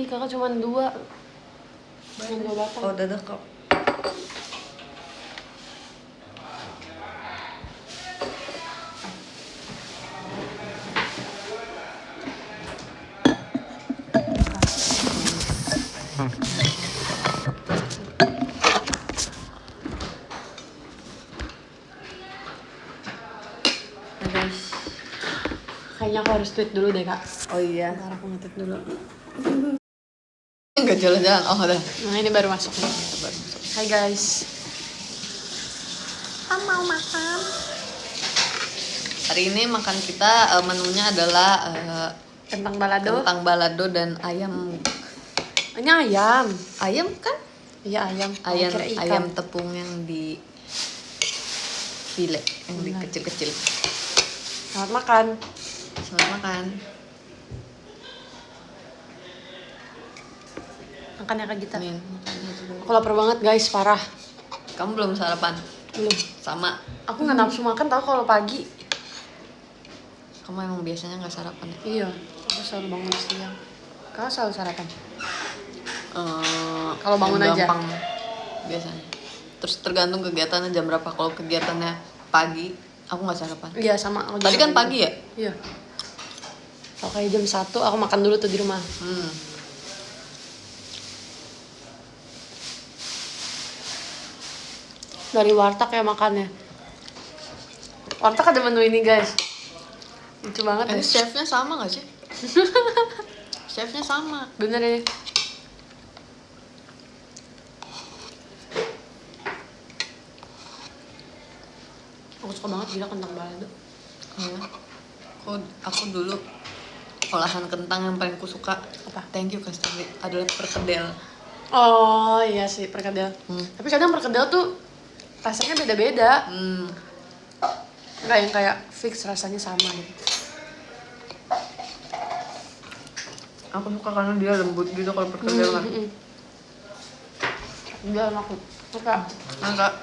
Ih, kakak cuma 2. Cuma 2 batang. Oh, udah kok. Nah guys, kayaknya aku harus tweet dulu deh kak. Oh iya. Ntar aku nge-tweet dulu. Enggak jalan-jalan. Oh, udah. Nah ini baru masuk nih. Hai guys. Mau makan? Hari ini makan kita menunya adalah Kentang balado. kentang balado dan ayam. Ini ayam. Ayam kan? Iya ayam. Ayam Kira ikan. ayam tepung yang di file, yang di Benar. kecil-kecil. Selamat makan. Selamat makan. Makan ya kak Gita. Min, makan aja dulu. Aku lapar banget guys, parah. Kamu belum sarapan? Belum. Sama. Aku nggak nafsu makan tau kalau pagi. Kamu emang biasanya nggak sarapan ya? Iya. Aku selalu bangun siang. Kakak selalu sarapan? Kalau Kalau bangun aja? gampang biasanya. Terus tergantung kegiatannya jam berapa. Kalau kegiatannya pagi, aku nggak sarapan. Iya sama. Aku Tadi juga kan kayak pagi ya? gitu. Iya. Kalau kayak jam 1 aku makan dulu tuh di rumah. Dari warteg ya makannya. Warteg ada menu ini guys. Lucu banget Ini ya. chefnya sama nggak sih? Chefnya sama. Bener ya. Aku suka banget gila kentang balado. Iya. Aku dulu olahan kentang yang paling ku suka. Apa? Thank you Kak Stanley. Adalah perkedel. Oh iya sih perkedel. Tapi kadang perkedel tuh rasanya beda-beda. Nggak yang kayak fix rasanya sama gitu. Aku suka karena dia lembut gitu kalau perkedel kan. Dia enak. Suka. Enggak.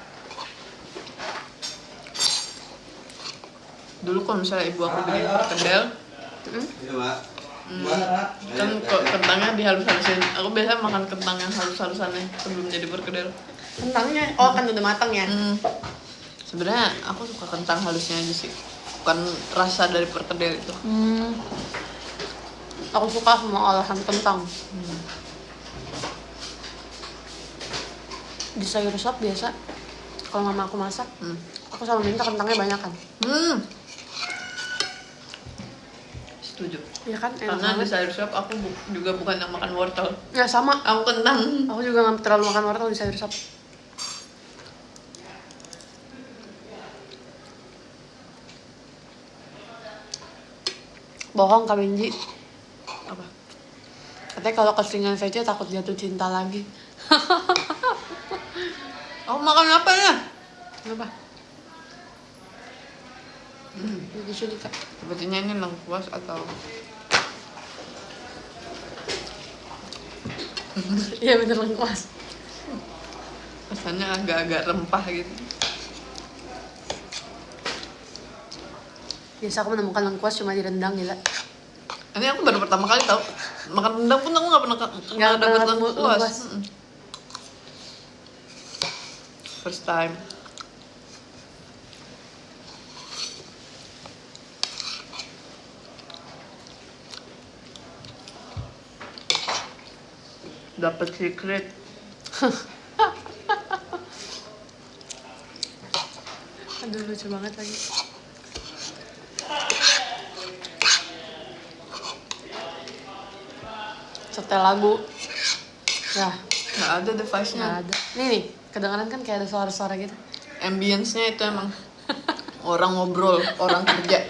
Dulu kalau misalnya ibu aku bikin perkedel, kan kentangnya dihalus-halusin. Aku biasa makan kentang yang halus-halusannya sebelum jadi perkedel. Kentangnya, oh kan udah matang ya? Sebenarnya aku suka kentang halusnya aja sih, bukan rasa dari perkedel itu. Aku suka semua olahan kentang. Di sayur sop biasa, kalau mama aku masak, aku selalu minta kentangnya banyak kan. Setuju. Iya kan, enak Karena di banget. sayur sop aku juga bukan yang makan wortel. Ya sama, Aku kentang. aku juga nggak terlalu makan wortel di sayur sop. Bohong Kak Benji. Apa? Katanya kalau keseringan VC takut jatuh cinta lagi. Aku makan apa ya? Kenapa? Di sini Kak. Sepertinya ini lengkuas atau Iya bener lengkuas. rasanya agak-agak rempah gitu. Biasa aku menemukan lengkuas cuma di rendang gila. Ini aku baru pertama kali tau makan rendang pun aku nggak pernah Nggak dapet pernah lengkuas. lengkuas. First time. Dapat secret. Aduh lucu banget lagi. Setel lagu. Ya, Nggak ada device-nya. nggak ada. Nih, kedengaran kan kayak ada suara-suara gitu. Ambience-nya itu emang orang ngobrol, orang kerja.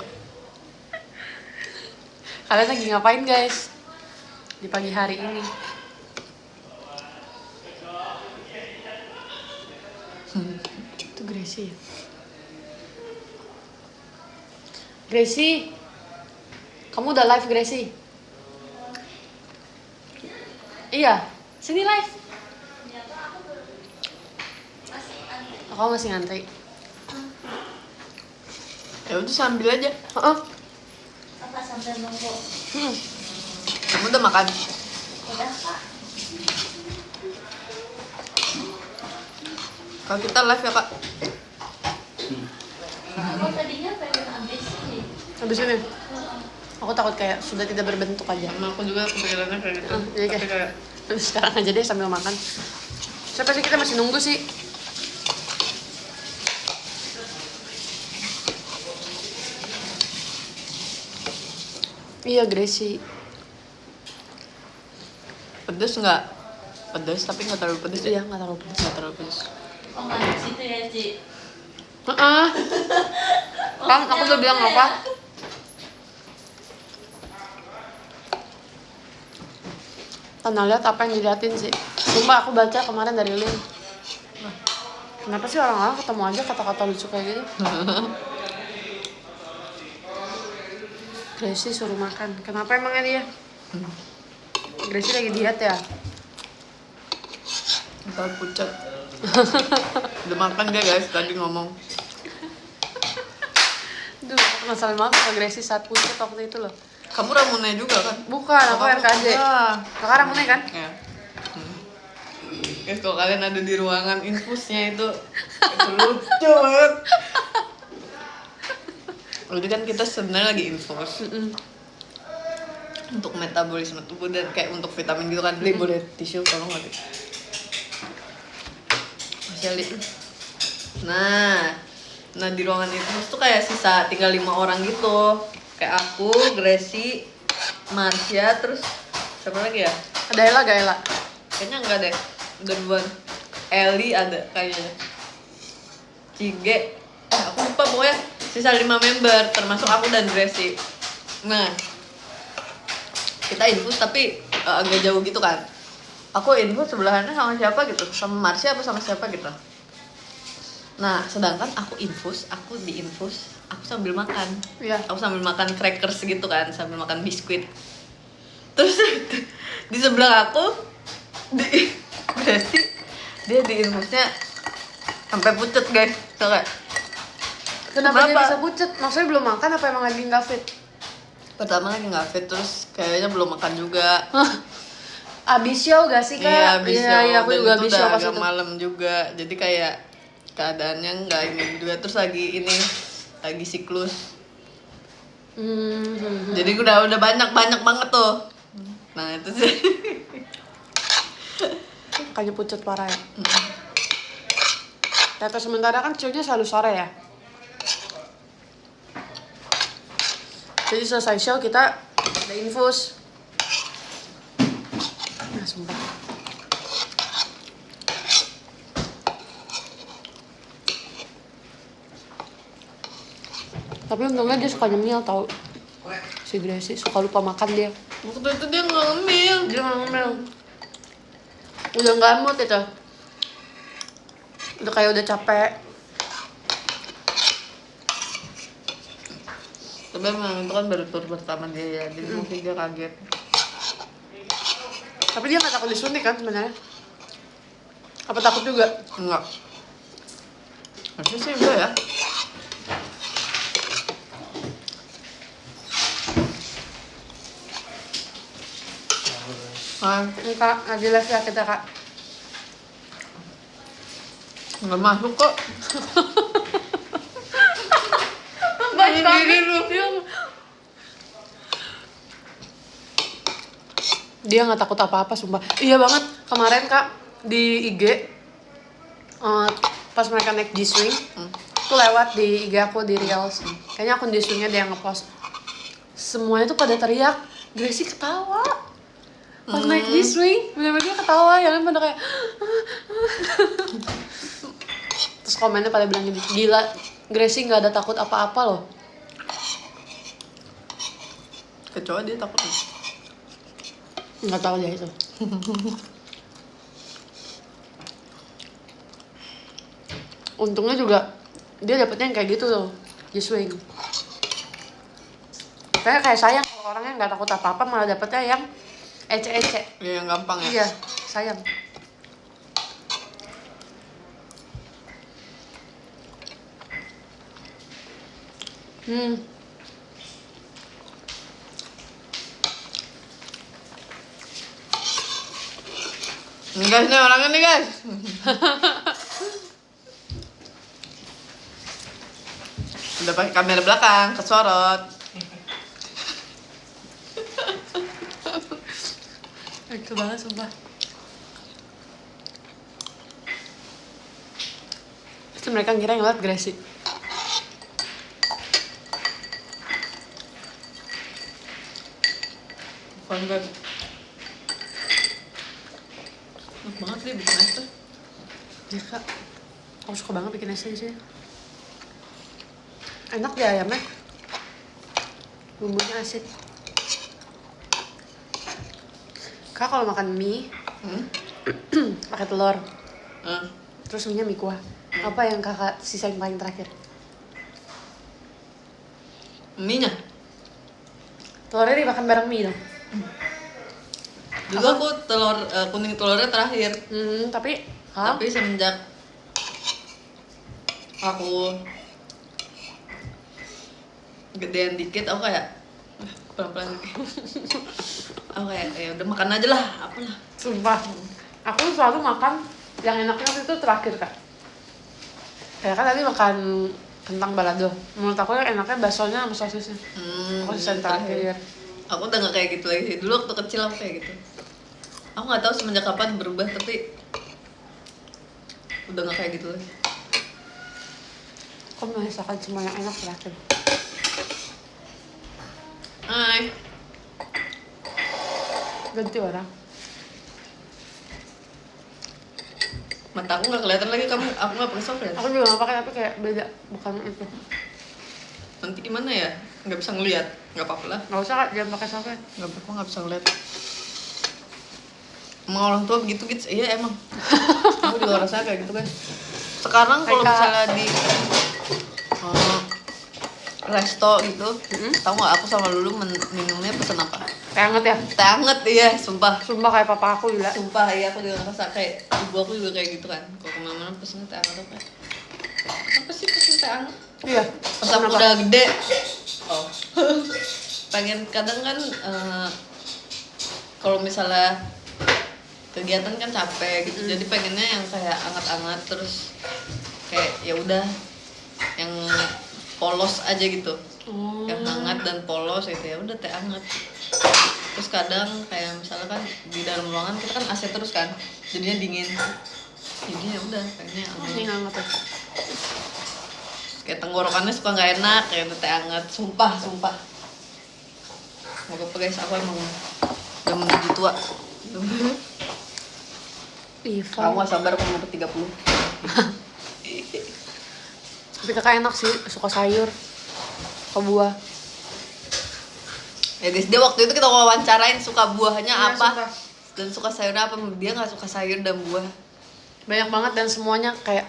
Kalian lagi ngapain guys? Di pagi hari ini. Itu Gracie ya? Gracie, kamu udah live Gracie? Iya, sini live. Aku masih ngantri. Ya udah sambil aja. Heeh. Apa sampai nunggu? Kamu udah makan? Kalau kita live ya kak. Habis ini aku takut kayak sudah tidak berbentuk aja. Sama aku juga kepikirannya kayak gitu. Jadi Tapi kayak sekarang aja deh sambil makan. Siapa sih, kita masih nunggu sih. Iya, Gracie. pedes nggak? Pedes tapi nggak terlalu pedes ya? Iya, nggak terlalu pedes. Nggak terlalu pedes. Oh, manis itu ya, Ci? Heeh. Kan aku udah bilang apa? Pernah lihat apa yang diliatin sih? Sumpah aku baca kemarin dari link. Kenapa sih orang-orang ketemu aja kata-kata lucu kayak gitu? Gracie suruh makan. Kenapa emangnya dia? Gracie lagi diet ya? Ntar pucat. Udah makan dia guys, tadi ngomong. Duh, aku penasaran banget sama Gracie saat pucat waktu itu loh. Kamu Ramune juga kan? Bukan, aku RKJ. Ya. Kakak Ramune kan? Ya. Guys, kalau kalian ada di ruangan infusnya itu lucu banget. Jadi kan kita sebenarnya lagi infus untuk metabolisme tubuh dan kayak untuk vitamin gitu kan. Li, boleh tisu kalau nggak deh. Masih Li. Nah di ruangan infus tuh kayak sisa tinggal 5 orang gitu. Kayak aku, Gracie, Marsha, terus siapa lagi ya? Ada Ella, gak Ella? Kayaknya enggak deh, udah duluan. Eli ada kayaknya. Cige, aku lupa pokoknya sisa 5 member termasuk aku dan Gracie. Nah, kita infus tapi agak jauh gitu kan. Aku infus sebelahannya sama siapa gitu, sama Marsha apa sama siapa gitu. Nah, sedangkan aku infus, aku diinfus, aku sambil makan. Iya. Aku sambil makan crackers gitu kan, sambil makan biskuit. Terus di sebelah aku di Gracie, dia diinfusnya sampai pucet guys. Coba. Kenapa dia bisa pucet? Maksudnya belum makan apa emang lagi nggak fit? Pertama lagi nggak fit, terus kayaknya belum makan juga. Abis show gak sih kak? Iya, abis show. Iya, aku Dan juga itu abis udah show pas agak itu. malam juga. Jadi kayak keadaannya nggak ini juga. Terus lagi siklus. Jadi udah banyak banget tuh. Nah itu sih. Kayaknya pucet parah ya. Kata sementara kan shownya selalu sore ya. Jadi selesai show kita ada infus. Nah sumpah. Tapi untungnya dia suka nyemil tau. Si Gracie suka lupa makan dia. Waktu itu dia nggak ngemil. Dia nggak ngemil. Udah nggak mood itu. Udah kayak udah capek. Tapi emang itu kan baru tur pertama dia ya. Jadi mungkin dia kaget. Tapi dia nggak takut disuntik kan sebenarnya? Apa takut juga? Enggak. Harusnya sih enggak ya. Ini kak, lagi live ya kita kak. Nggak masuk kok. Baik Diri lu. Dia nggak takut apa-apa sumpah. Iya banget, kemarin kak di IG pas mereka naik G-Swing tuh lewat di IG aku di Reels. Kayaknya akun G-Swingnya dia yang ngepost. Semuanya tuh pada teriak, Gracie ketawa pas naik G-Swing, bener-bener dia ketawa, yang lain pada kayak terus komennya pada bilang gini, gila Gracie nggak ada takut apa-apa loh. Kecoa dia takut. Nggak tahu dia itu. Untungnya juga dia dapetnya yang kayak gitu loh, G-Swing. Kayak sayang kalau orangnya nggak takut apa-apa malah dapetnya yang ece-ece. Iya yang gampang ya. Iya, sayang. Guys nih orangnya nih guys. Udah pakai kamera belakang, kesorot. Itu banget sumpah. Terus mereka ngira yang lewat Gracie. Fun banget. Enak banget dia bikin es teh. Ya kak, aku suka banget bikin es sih. Enak deh ayamnya. Bumbunya asin. Kak kalau makan mie pakai telur, terus mie-nya mie kuah. Apa yang kakak sisain paling terakhir? Mie-nya. Telurnya dimakan bareng mie dong. Dulu aku telur kuning telurnya terakhir. Tapi hah? Tapi semenjak aku gedean dikit, aku kayak pelan-pelan. Aku kayak ya udah makan aja lah, apalah. Sumpah, aku selalu makan yang enaknya waktu itu terakhir kak. Kayak kan tadi makan kentang balado. Menurut aku yang enaknya baksonya sama sosisnya. Aku sisain terakhir. Aku udah gak kayak gitu lagi sih. Dulu waktu kecil aku kayak gitu. Aku gak tahu semenjak kapan berubah, tapi udah gak kayak gitu lagi. Aku menyisakan semua yang enak terakhir. Hai. Ganti orang. Mata aku gak kelihatan lagi, aku gak pakai software. Aku juga gak pakai tapi kayak beda, bukan itu. Nanti gimana ya? Gak bisa ngeliat. Gak apa-apa lah. Gak usah kak, jangan pakai software. Gak apa-apa, gak bisa ngeliat. Emang orang tua begitu gitu? Iya emang. Aku juga rasanya kayak gitu kan. Sekarang kalau Hai, Kak. misalnya di resto gitu, tahu nggak aku sama Lulu minumnya pesen apa? Teh anget ya? Teh anget, iya, sumpah. Sumpah kayak papa aku gila. Sumpah, iya aku juga ngerasa kayak ibu aku juga kayak gitu kan. Kalau kemana-mana pesennya teh anget apa? Apa sih pesen teh anget? Iya. Pas aku Kenapa? udah gede, oh, pengen kadang kan kalau misalnya kegiatan kan capek gitu, jadi pengennya yang kayak anget-anget terus kayak ya udah yang polos aja gitu, Oh. yang hangat dan polos gitu ya udah teh anget. Terus kadang kayak misalnya kan di dalam ruangan kita kan AC terus kan, jadinya dingin, jadi ya udah pengennya Ini anget. anget ya. Kayak tenggorokannya suka nggak enak kayak udah teh anget, sumpah. Mau apa guys, aku emang udah menuju tua. Iva. Aku gak sabar aku mau ke 30. Tapi kakak enak sih, suka sayur, suka buah. Ya guys, dia waktu itu kita wawancarain suka buahnya Iya, apa suka. dan suka sayurnya apa. Dia nggak suka sayur dan buah. Banyak banget dan semuanya kayak,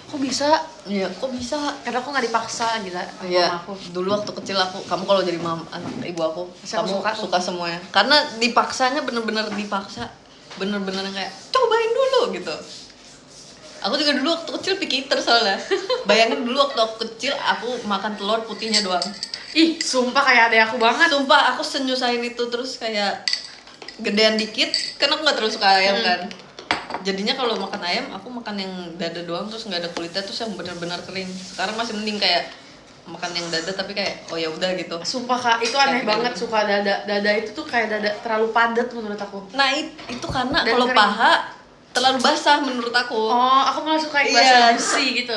kok bisa? Iya, kok bisa? Karena aku nggak dipaksa gila sama Iya, mama aku. dulu waktu kecil kamu kalau jadi anak ibu aku, Pasti aku kamu suka. suka semuanya. Karena dipaksanya bener-bener dipaksa, bener-bener yang kayak cobain dulu gitu. Aku juga dulu waktu kecil picky eater soalnya. Bayangin dulu waktu aku kecil aku makan telur putihnya doang. Ih, sumpah kayak adek aku banget. Sumpah aku senyusahin itu, terus kayak gedean dikit, kan aku nggak terlalu suka ayam kan. Jadinya kalau makan ayam aku makan yang dada doang terus nggak ada kulitnya, terus yang benar-benar kering. Sekarang masih mending kayak makan yang dada tapi kayak oh ya udah gitu. Sumpah kak, itu aneh Kayak banget gitu. suka dada. Dada itu tuh kayak dada terlalu padat menurut aku. Nah itu karena Dan kalau kering. paha terlalu basah menurut aku. Oh, aku malah suka yang Iya. basah juicy gitu.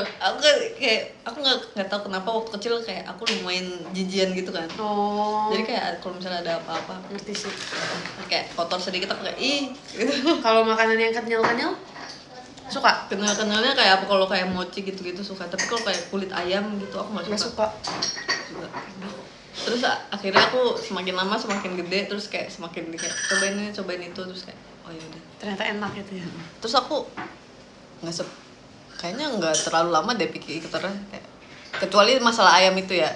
Aku nggak tahu kenapa waktu kecil kayak aku lumayan jijian gitu kan. Oh. Jadi kayak kalau misalnya ada apa-apa ngerti sih. kayak kotor sedikit aku kayak ih gitu. Kalau makanan yang kenyal-kenyal suka? Kenal-kenalnya kayak apa, kalau kayak mochi gitu-gitu suka, tapi kalau kayak kulit ayam gitu aku Nggak nggak suka. suka. Juga. Terus akhirnya aku semakin lama semakin gede, terus kayak semakin kayak cobain ini cobain itu, terus kayak oh ya udah. Ternyata enak gitu ya. Terus aku kayaknya nggak terlalu lama deh pikir ikutannya, kayak kecuali masalah ayam itu ya.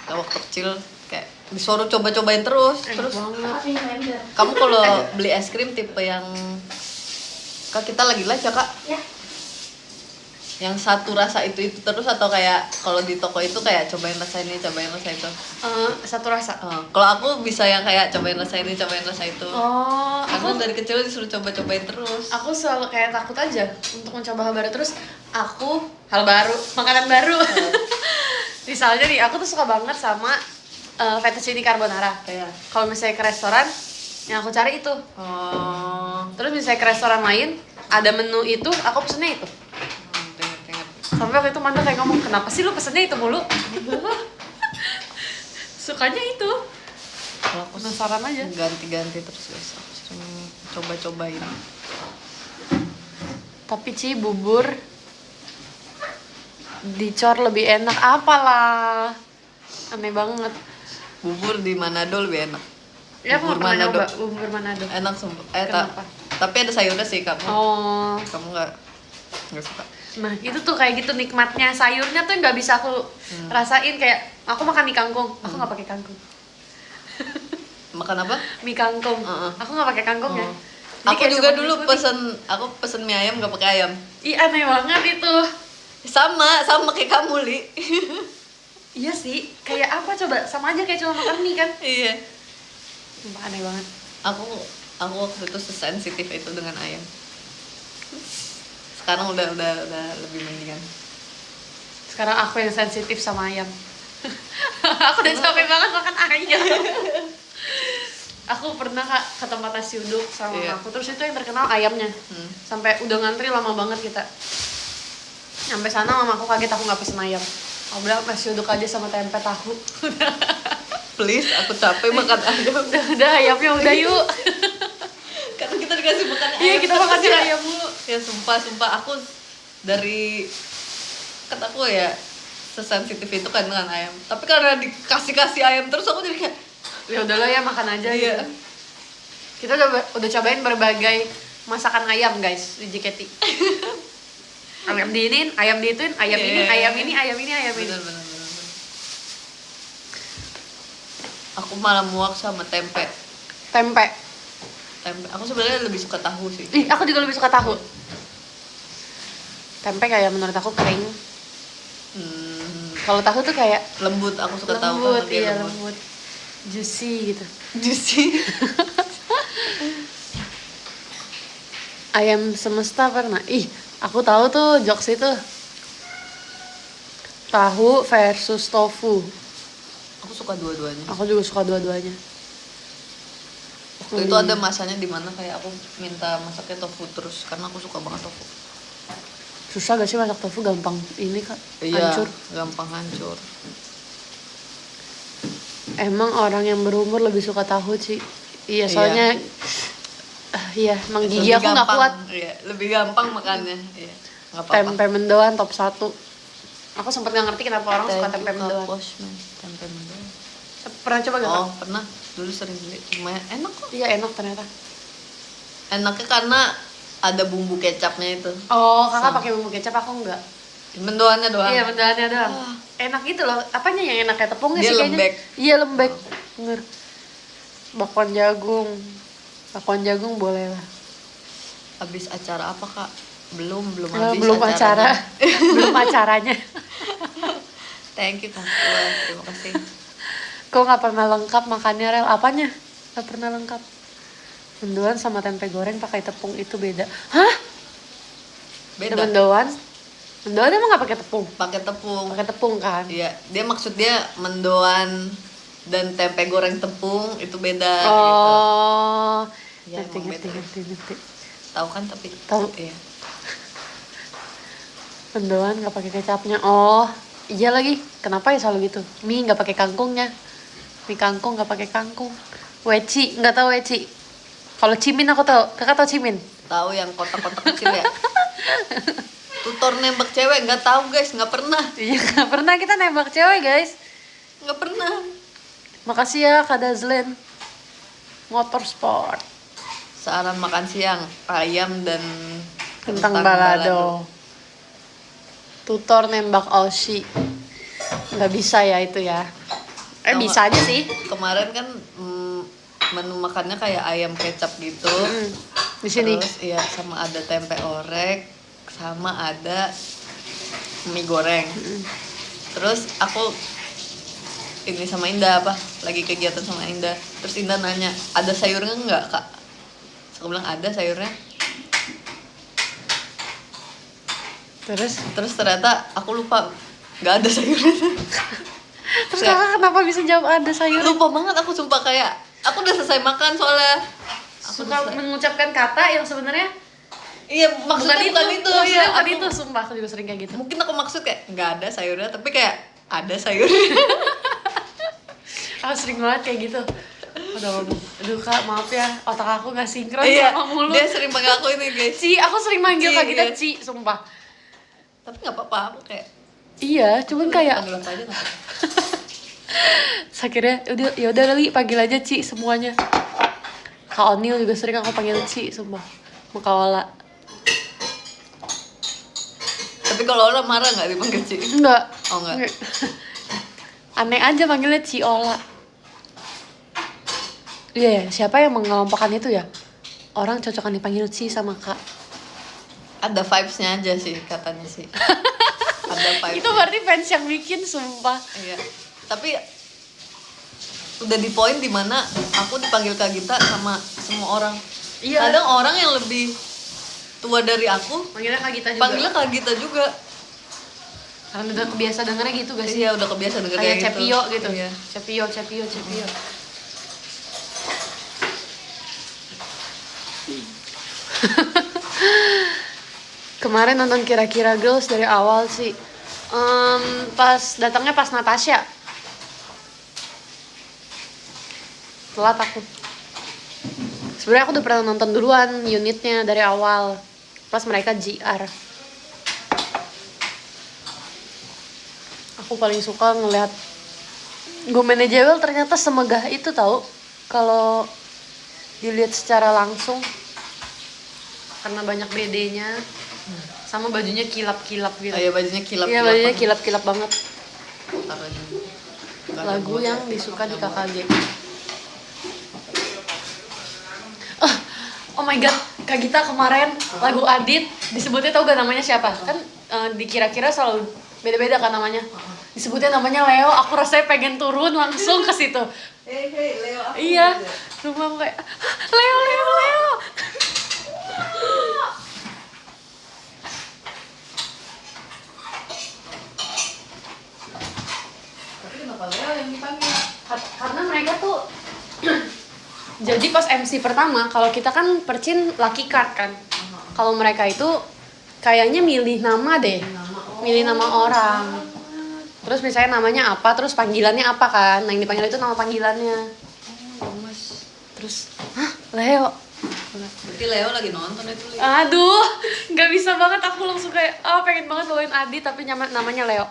Kayak waktu kecil kayak disuruh coba-cobain terus. Enak Terus banget. kamu kalau beli es krim tipe yang Kak, kita lagi live ya kak? Ya. yang satu rasa itu terus, atau kayak kalau di toko itu kayak cobain rasa ini, cobain rasa itu? Satu rasa. Kalau aku bisa yang kayak cobain rasa ini, cobain rasa itu. Aku Karena dari kecil disuruh cobain terus. selalu kayak takut aja untuk mencoba hal baru terus. Hal baru, makanan baru. Misalnya nih, aku tuh suka banget sama fettuccine carbonara. Kayak Kalau misalnya ke restoran, yang aku cari itu. Terus misalnya ke restoran lain, ada menu itu, aku pesennya itu. inget. Sampai waktu itu Manda kayak ngomong, kenapa sih lu pesennya itu mulu? Sukanya itu. Kalau aku Penasaran aja. ganti-ganti terus guys, aku sering coba-cobain. Tapi Ci, bubur dicor lebih enak. Apalah. Aneh banget. Bubur di Manado lebih enak. Ya, aku Bubur nggak pernah Manado. nyoba bubur Manado. Enak sumpah. Kenapa? Tapi ada sayurnya sih kamu. Oh. Kamu nggak suka. Nah, itu tuh kayak gitu nikmatnya sayurnya tuh nggak bisa aku rasain. Kayak aku makan mie kangkung, aku nggak pakai kangkung. Makan apa? Mie kangkung, aku nggak pakai kangkung ya. Jadi Aku kayak juga cuma dulu putih. pesen mie ayam nggak pakai ayam. Ih, aneh banget itu. Sama kayak kamu, Li. Iya sih, kayak apa coba? Sama aja kayak cuma makan mie kan? Iya. Sumpah aneh banget. Aku waktu itu sesensitif itu dengan ayam. Sekarang udah lebih mendingan. Sekarang aku yang sensitif sama ayam. Aku udah capek banget makan ayam. Aku pernah ke tempat nasi uduk sama aku, terus itu yang terkenal ayamnya. Sampai udah ngantri lama banget kita. Sampai sana mama aku kaget aku nggak pesen ayam. Aku bilang nasi uduk aja sama tempe tahu. Please, aku capek makan ayam. Udah ayamnya udah yuk. Karena kita dikasih makan ayam. Iya, kita terus makan ya. ayam mulu. Ya sumpah aku dari kataku ya sesensitif itu kan dengan ayam. Tapi karena dikasih ayam terus aku jadi kayak Ya udahlah ya makan aja iya. gitu. Kita udah cobain berbagai masakan ayam guys di JKT. Ayam diinin, ayam diituin, ayam ini, ayam ini, ayam ini, ayam ini. Bener. Aku malah muak sama tempe. Tempe. Aku sebenarnya lebih suka tahu sih. Ih, aku juga lebih suka tahu. Tempe kayak menurut aku kering. Kalau tahu tuh kayak Lembut, aku suka tahu lembut, karena dia iya lembut. Juicy gitu. Juicy. Ayam semesta pernah. Ih, aku tahu tuh jokes itu. Tahu versus tofu. Aku suka dua-duanya. Aku juga suka dua-duanya. Waktu itu ada masanya dimana kayak aku minta masaknya tofu terus karena aku suka banget tofu. Susah gak sih masak tofu? Gampang ini Kak, Iya, hancur. gampang hancur. Emang orang yang berumur lebih suka tahu sih. Iya, soalnya iya, emang gigi Lebih aku nggak gampang, kuat. Iya, lebih gampang makannya. Iya, nggak apa-apa. Tempe mendoan top 1. Aku sempat nggak ngerti kenapa orang suka tempe mendoan. Tempe mendoan. Pernah coba gak Kak? Oh, pernah. Dulu sering beli. Lumayan enak kok. Iya, enak ternyata. Enaknya karena ada bumbu kecapnya itu. Oh, Kakak pakai bumbu kecap, aku enggak. Mendoannya doang. Iya, mendoannya doang. Enak gitu loh. Apanya yang enak kayak tepungnya Dia sih kayaknya. lembek. Iya, lembek. Bener. Bakwan jagung. Bakwan jagung boleh lah. Habis acara apa, Kak? Belum Ah, habis belum acara. acaranya. Belum acaranya. Thank you, Tante. Terima kasih. Kok nggak pernah lengkap makannya, Rel? Apanya? Nggak pernah lengkap. Mendoan sama tempe goreng pakai tepung itu beda. Hah? Beda. Mendoan? Mendoan emang nggak pakai tepung? Pakai tepung. Pakai tepung kan? Iya, dia maksudnya mendoan dan tempe goreng tepung itu beda gitu. Oh, Iya, ngerti, emang ngerti, beda. ngerti. Tahu kan tapi Tahu. Iya. Mendoan nggak pakai kecapnya. Oh, iya lagi. Kenapa ya selalu gitu? Mie nggak pakai kangkungnya. Mie kangkung nggak pakai kangkung. Weci nggak tahu weci. Kalau cimin aku tahu. Kakak tahu cimin? Tahu yang kotak-kotak kecil ya? Tutor nembak cewek nggak tahu guys, nggak pernah. Iya, nggak pernah kita nembak cewek guys. Nggak pernah. Makasih ya Kak Dazlen. Motorsport. Sekarang makan siang ayam dan Kentang balado. Tutor nembak Oshi. Nggak bisa ya itu ya. Tahu Bisa nggak? aja sih. Kemarin kan menu makannya kayak ayam kecap gitu. Di sini. Terus iya sama ada tempe orek, sama ada mie goreng. Terus aku ini sama Indah lagi kegiatan sama Indah. Terus Indah nanya, ada sayurnya nggak kak? Terus aku bilang ada sayurnya. Terus ternyata aku lupa nggak ada sayurnya. Terus kakak kenapa bisa jawab ada sayur? Lupa banget aku sumpah, kayak aku udah selesai makan soalnya. Aku Suka mengucapkan kata yang sebenarnya iya maksudnya bukan itu maksudnya ya. bukan itu, sumpah aku juga sering kayak gitu. Mungkin aku maksud kayak nggak ada sayurnya, tapi kayak ada sayurnya. Aku sering banget kayak gitu. Aduh kak, maaf ya, otak aku nggak sinkron Iya, sama mulut. dia sering panggil aku ini guys. Ci, aku sering manggil Ci, kak kita iya. Ci, sumpah. Tapi nggak apa-apa, aku kayak Iya, cuman kayak panggil apa aja nggak apa-apa. akhirnya udah Li, panggil aja Ci semuanya. Kak Onil juga sering aku panggil Ci, sumpah. Mukawala. Tapi kalau orang marah nggak dipanggil Ci? Enggak. Oh enggak. Aneh aja manggilnya Ci Ola. Iya, siapa yang mengelompokkan itu ya? Orang cocokan dipanggil Ci sama Kak. Ada vibes-nya aja sih katanya sih. Ada vibes. Itu berarti fans yang bikin, sumpah. Iya. Tapi udah di poin dimana aku dipanggil Kak Gita sama semua orang. Iya. Kadang orang yang lebih tua dari aku Panggilnya Kak Gita juga. panggilnya Kak Gita juga. Karena udah kebiasa dengarnya gitu gak sih? Iya, udah kebiasa denger Kayak kayak Cepio gitu. Iya. Cepio. Kemarin nonton Kira-Kira Girls dari awal sih. Datangnya pas Natasha. Telat aku. Sebenarnya aku udah pernah nonton duluan unitnya dari awal. Pas mereka GR. Aku paling suka ngelihat Gomene Jewel ternyata semegah itu tahu kalau dilihat secara langsung, karena banyak BD-nya sama bajunya kilap-kilap gitu. Oh iya, bajunya kilap. Iya, bajunya kilap-kilap banget. Taruh dulu. Nggak ada Lagu buat. yang disuka di KKG. Oh my god, Kak Gita kemarin lagu Adit disebutnya tahu gak namanya siapa? Kan dikira-kira selalu beda-beda kan namanya. Disebutnya namanya Leo, aku rasanya pengen turun langsung ke situ. Hey, Leo. Iya, rumah aku kayak Leo. Tapi kenapa Leo yang dipanggil? Karena mereka tuh jadi pas MC pertama, kalau kita kan percin lucky card kan. Kalau mereka itu kayaknya milih nama deh. Milih nama orang. Terus misalnya namanya apa, terus panggilannya apa kan. Nah, yang dipanggil itu nama panggilannya. Mas. Terus, hah, Leo. Berarti Leo lagi nonton itu, Li. Aduh, nggak bisa banget aku langsung kayak, pengen banget bawain Adi tapi namanya Leo.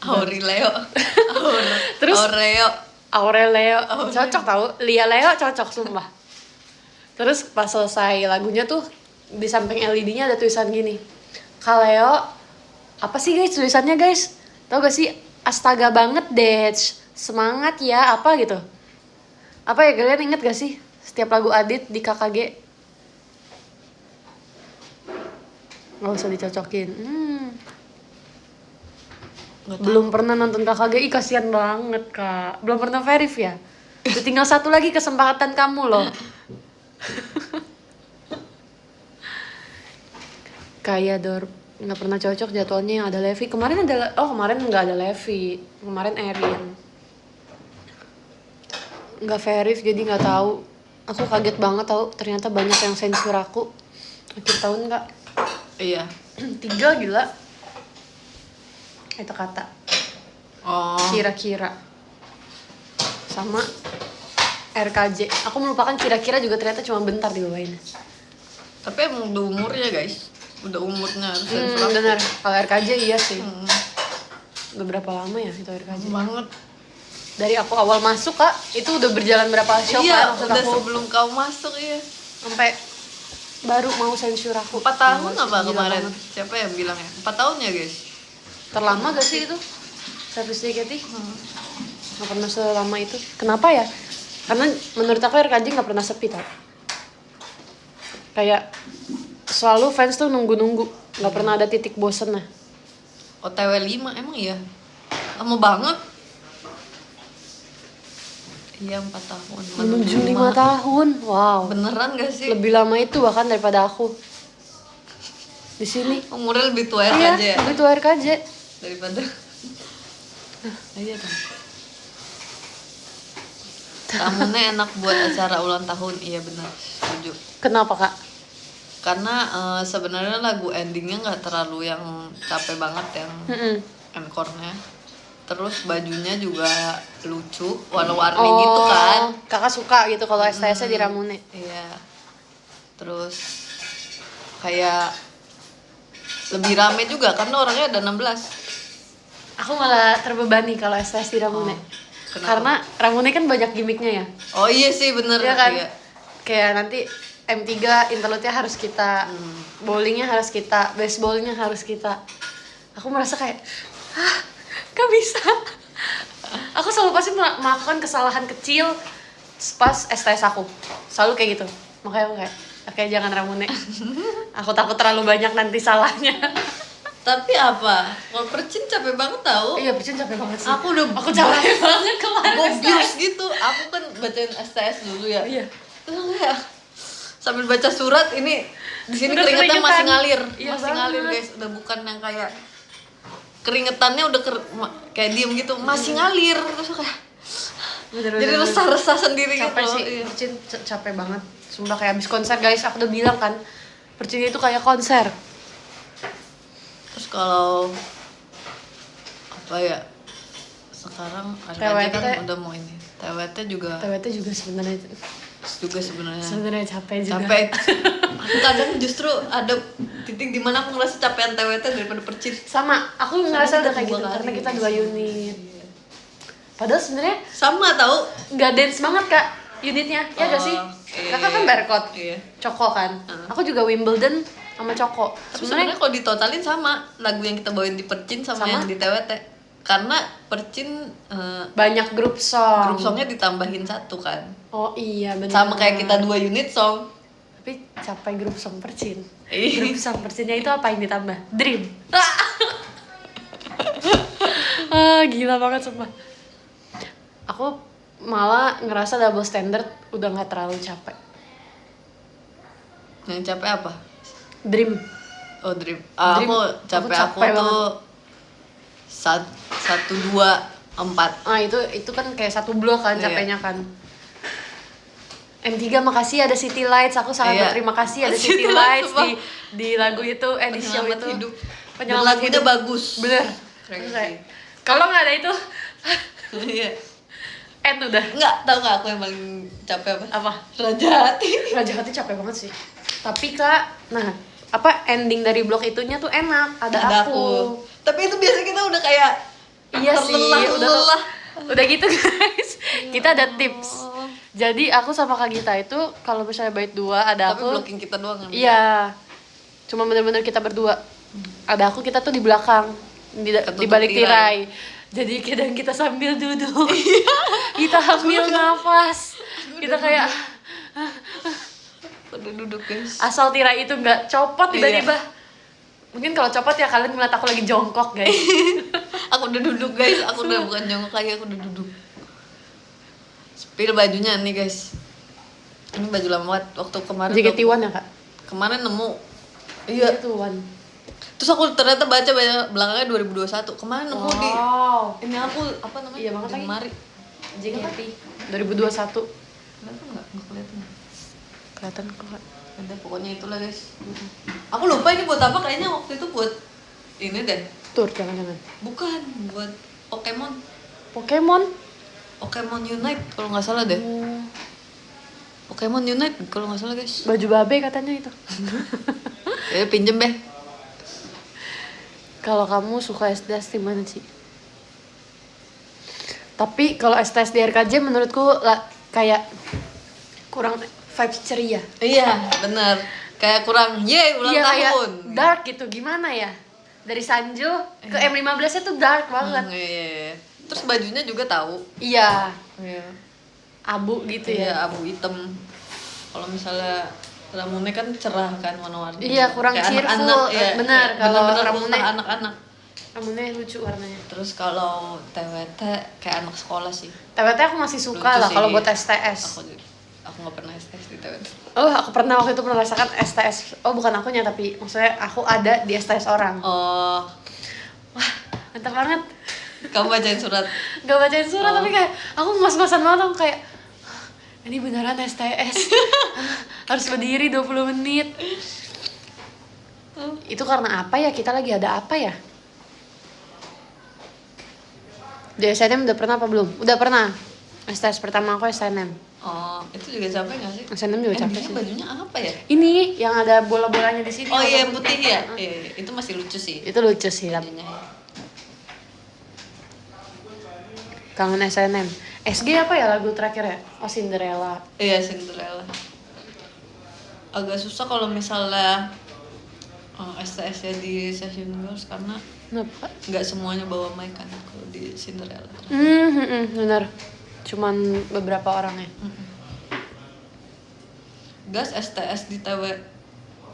Auri Leo. Terus? Aurelio. Leo, cocok tau. Lia Leo cocok sumpah. Terus pas selesai lagunya tuh di samping LED-nya ada tulisan gini. Kak Leo, apa sih guys tulisannya guys? Tau gak sih? Astaga banget deh, semangat ya, apa gitu. Apa ya, kalian inget gak sih? Setiap lagu Adit di KKG. Gak usah dicocokin. Belum pernah nonton KKG, ih kasihan banget kak. Belum pernah verif ya? Udah tinggal satu lagi kesempatan kamu loh. Kayak nggak pernah cocok jadwalnya yang ada Levi. Kemarin nggak ada Levi. Kemarin Erin. Nggak verif jadi nggak tahu. Aku kaget banget tahu. Ternyata banyak yang sensor aku. Akhir tahun nggak. Iya. 3 gila. Itu kata. Oh. Kira-kira. Sama RKJ. Aku melupakan kira-kira juga ternyata cuma bentar dibawain. Tapi emang udah umurnya guys. Udah umurnya harus sensor aku. Benar. Kalau RKJ iya sih. Hmm. Udah berapa lama ya itu RKJ? Banget. Dari aku awal masuk kak, itu udah berjalan berapa show Iya, kan? Maksud udah aku sebelum kau masuk ya. sampai baru mau sensor aku. 4 tahun Gila, apa gila kemarin? banget. Siapa yang bilang ya? 4 tahun ya guys? Terlama gak sih itu? Service JKT? Gak pernah selama itu. Kenapa ya? Karena menurut aku RKJ gak pernah sepi tau. Kayak selalu fans tuh nunggu-nunggu Nggak pernah ada titik bosen nah. OTW 5 emang iya. Lama banget. Iya 4 tahun. Menuju 5 tahun. Wow. Beneran gak sih? Lebih lama itu bahkan daripada aku. Di sini. Umurnya lebih tua Iya, aja ya lebih tua RKJ. daripada. Iya dong. Ramunnya enak buat acara ulang tahun, iya benar, setuju. Kenapa kak? Karena sebenarnya lagu endingnya nggak terlalu yang capek banget yang encore-nya. Terus bajunya juga lucu, warna-warni gitu kan. Kakak suka gitu kalau STS-nya di Ramune. Iya. Terus kayak lebih rame juga karena orangnya ada 16. Aku malah terbebani kalau STS di Ramune. Kenapa? Karena Ramune kan banyak gimmicknya ya. Oh iya sih bener. Iya kan? Iya. Kayak nanti M3 interlude-nya harus kita, bowlingnya harus kita, baseballnya harus kita. Aku merasa kayak, gak bisa. Aku selalu pasti melakukan kesalahan kecil pas STS aku. Selalu kayak gitu. Makanya aku kayak, oke jangan Ramune. Aku takut terlalu banyak nanti salahnya. Tapi apa? Kalau percin capek banget tau. Iya, percin capek banget sih. Aku capek banget kemarin. gobius gitu. Aku kan bacain STS dulu ya. Iya. Terus aku kayak sambil baca surat ini di sini Udah keringetnya keringetan. masih ngalir. Iya Masih ngalir banget. guys. Udah bukan yang kayak keringetannya udah kayak diem gitu. Masih ngalir. Terus aku kayak Bener-bener. jadi resah-resah sendiri Capek gitu. sih, Iya. percin capek banget. Sumpah kayak habis konser guys, aku udah bilang kan, percin itu kayak konser. Terus kalau apa ya? Sekarang RKJ TWT. kan udah mau ini. TWT juga TWT juga sebenarnya sebenarnya capek juga. capek. Aku kadang justru ada titik dimana aku ngerasa capean TWT daripada percin. Sama, aku ngerasa kita udah kayak dua gitu kali. karena kita 2 unit. Padahal sebenarnya Sama tahu. nggak dance banget kak unitnya, ya gak sih? Iya, Kakak kan Berkot, Iya. Coko kan. Aku juga Wimbledon sama Coko. Tapi sebenarnya kalau ditotalin sama lagu yang kita bawain di percin sama yang di TWT. Karena percin banyak grup song. grup songnya ditambahin 1 kan. Oh iya benar. Sama kayak kita 2 unit song. Tapi capai grup song percin. Iya. Grup song percinnya itu apa yang ditambah? Dream. Gila banget sumpah. Aku malah ngerasa double standard udah nggak terlalu capek. Yang capek apa? Dream. Oh Dream. Dream, Aku aku capek capek tuh 1, 2, 4. Ah itu kan kayak satu blok kan Iya. capeknya kan. M3 makasih ada City Lights, aku sangat Iya. berterima kasih ada City City Lights, Lights di lagu itu, di show Penyelamat itu. hidup. Penyelamat Dan lagunya hidup. bagus. Bener. Keren Terus sih. kayak, kalau nggak ada itu, Iya. end udah. Enggak, tahu enggak aku yang paling capek apa? Apa? Raja Hati. Raja Hati capek banget sih. Tapi kak, nah apa ending dari blok itunya tuh enak, ada aku. Tapi itu biasanya kita udah kayak Iya sih, terlelah. udah gitu guys. Kita ada tips. Jadi aku sama Kak Gita itu kalau misalnya bait 2 ada Tapi aku. blocking kita doang kan. Iya. Cuma bener-bener kita berdua. Ada aku, kita tuh di belakang, di balik tirai. Jadi kadang kita sambil duduk. Kita ambil nafas. Kita kayak Udah duduk guys. asal tirai itu nggak copot tiba-tiba. Mungkin kalau copot ya kalian ngeliat aku lagi jongkok guys. Aku udah duduk guys, aku udah bukan jongkok lagi, aku udah duduk. Spill bajunya nih guys. Ini baju lama banget waktu kemarin. JKT1 ya kak? Kemarin nemu. Iya. JKT1. Terus aku ternyata baca belakangnya 2021. Kemarin nemu di Wow. ini aku apa namanya? Iya banget Di lagi. lemari. JKT 2021. Kelihatan nggak? Nggak kelihatan. Kelihatan kok kak. Ada pokoknya itulah guys. Aku lupa ini buat apa, kayaknya waktu itu buat ini deh. Tur jangan-jangan. Bukan, buat Pokemon. Pokemon Unite kalau nggak salah deh. Pokemon Unite kalau nggak salah guys. Baju babe katanya itu. Pinjem deh. Kalau kamu suka STS di mana sih? Tapi kalau STS di RKJ menurutku kayak kurang vibes ceria. Iya, benar. Kayak kurang ulang Iya kayak tahun. dark gitu, gimana ya? Dari Sanjo ke M15 nya tuh dark banget. Iya. Terus bajunya juga tahu. Iya, Iya. abu gitu Iya, ya. abu hitam. Kalau misalnya Ramune kan cerah kan warna-warni. Iya, kurang Kayak cheerful. anak-anak, iya, Benar, iya, kalau bener-bener Ramune- ultah anak-anak. Ramunnya lucu warnanya. Terus kalau TWT kayak anak sekolah sih. TWT aku masih suka Lucu lah sih. kalau buat STS. Aku nggak pernah STS di TWT. Oh, aku pernah waktu itu merasakan STS. Oh, bukan akunya tapi maksudnya aku ada di STS orang. Oh, Wah, mantap banget. kamu bacain surat. Gak bacain surat Oh. tapi kayak aku ngos-ngosan banget, aku kayak ini beneran STS. Harus berdiri 20 menit. Itu karena apa ya? Kita lagi ada apa ya? Di SNM udah pernah apa belum? Udah pernah. STS pertama aku SNM. Oh, itu juga capek nggak sih? SNM juga capek dia sih. bajunya apa ya? Ini yang ada bola-bolanya di sini. Oh iya, yang warna putih ya. Heeh. Iya, itu masih lucu sih. Itu lucu sih. Bajunya. Kangen SNM. SG apa ya lagu terakhir ya? Oh, Cinderella. Iya, Cinderella. Agak susah kalau misalnya STS-nya di Session Girls karena Kenapa? nggak semuanya bawa mic kan kalau di Cinderella. Bener. Cuman beberapa orangnya. Gas STS di TW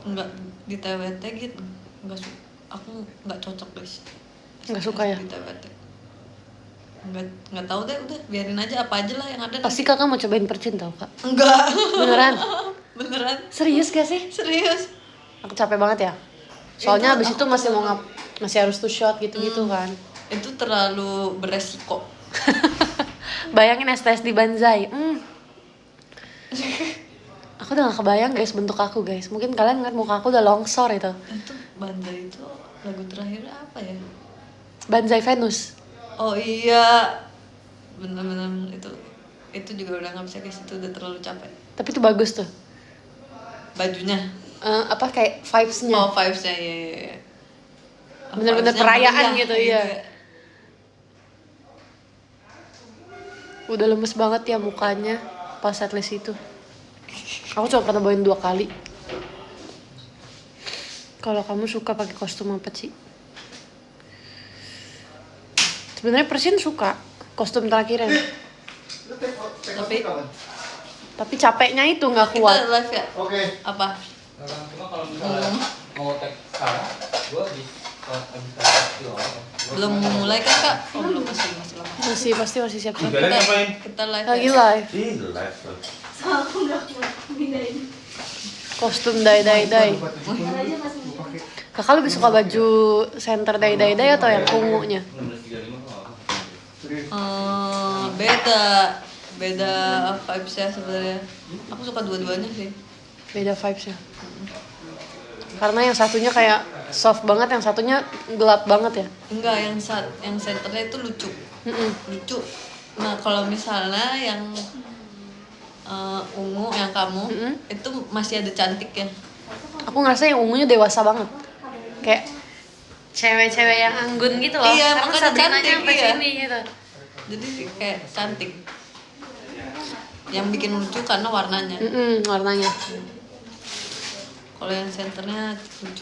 nggak di TWT gitu aku nggak cocok guys. Nggak STS suka ya? di TWT nggak tahu deh, udah biarin aja apa aja lah yang ada. Pasti kakak mau cobain percin tau kak? enggak. Beneran? Beneran Serius gak sih? serius. Aku capek banget ya. Soalnya Itu abis itu masih mau masih harus two shot gitu-gitu kan. Itu terlalu beresiko. Bayangin STS di Banzai. Aku udah gak kebayang guys bentuk aku guys. Mungkin kalian ngeliat muka aku udah longsor itu. Itu Banzai itu lagu terakhirnya apa ya? Banzai Venus. Oh iya, bener-bener itu juga udah nggak bisa guys, itu udah terlalu capek. Tapi itu bagus tuh. Bajunya, Apa kayak vibes-nya. oh vibes-nya iya. Bener-bener Vibes-nya perayaan meriah, gitu, iya. Udah lemes banget ya mukanya pas setlist itu. Aku cuma pernah bawain 2 kali. Kalau kamu suka pakai kostum apa sih? Sebenarnya Persin suka kostum terakhirnya. Tapi capeknya itu nggak Kita kuat. live ya? Oke. Apa? Cuma kalau misalnya mau tag sekarang, gue di Belum mulai kan kak? Oh belum, masih lama. Masih siap-siap. Kalian ngapain? Kita live Lagi ya? live. Ih, live tuh. Soalnya aku nggak kuat pindahin. Kostum dai. Aja masih muda. Kakak lebih suka baju center dai atau yang ungunya? 1635 Beda vibes-nya sebenarnya. Aku suka dua-duanya sih. Beda vibes ya. Karena yang satunya kayak soft banget, yang satunya gelap banget ya. Enggak, yang centernya itu lucu. Mm-mm. Lucu. Nah kalau misalnya yang ungu yang kamu itu masih ada cantik ya. Aku ngerasa yang ungunya dewasa banget. Kayak cewek-cewek yang anggun gitu loh. Iya, Karena makanya Sabrinanya cantik, sampai iya. sini gitu. Jadi kayak cantik. Yang bikin lucu karena warnanya. Warnanya Kalau yang centernya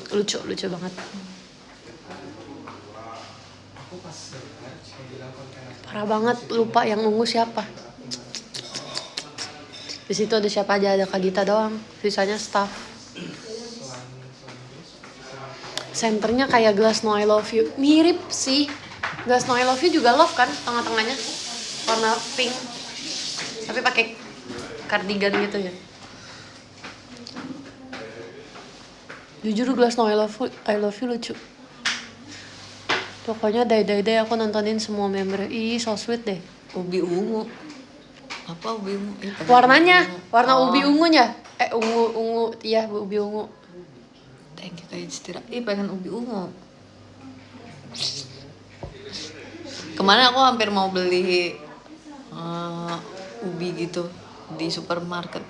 lucu. lucu banget. Parah banget, lupa yang ungu siapa. Di situ ada siapa aja, ada Kak Gita doang. Sisanya staff. Senternya kayak Glass No I Love You. Mirip sih. Glass No I Love You juga love kan, tengah-tengahnya warna pink. Tapi pakai cardigan gitu ya. Jujur Glass No I Love You lucu. Pokoknya dai aku nontonin semua member. Ih, so sweet deh. Ubi ungu. Apa ubi ungu? Warnanya, warna Oh. ubi ungunya. Ungu, iya ubi ungu. Thank you kayak istirahat. Pengen ubi ungu. Kemarin aku hampir mau beli ubi gitu di supermarket.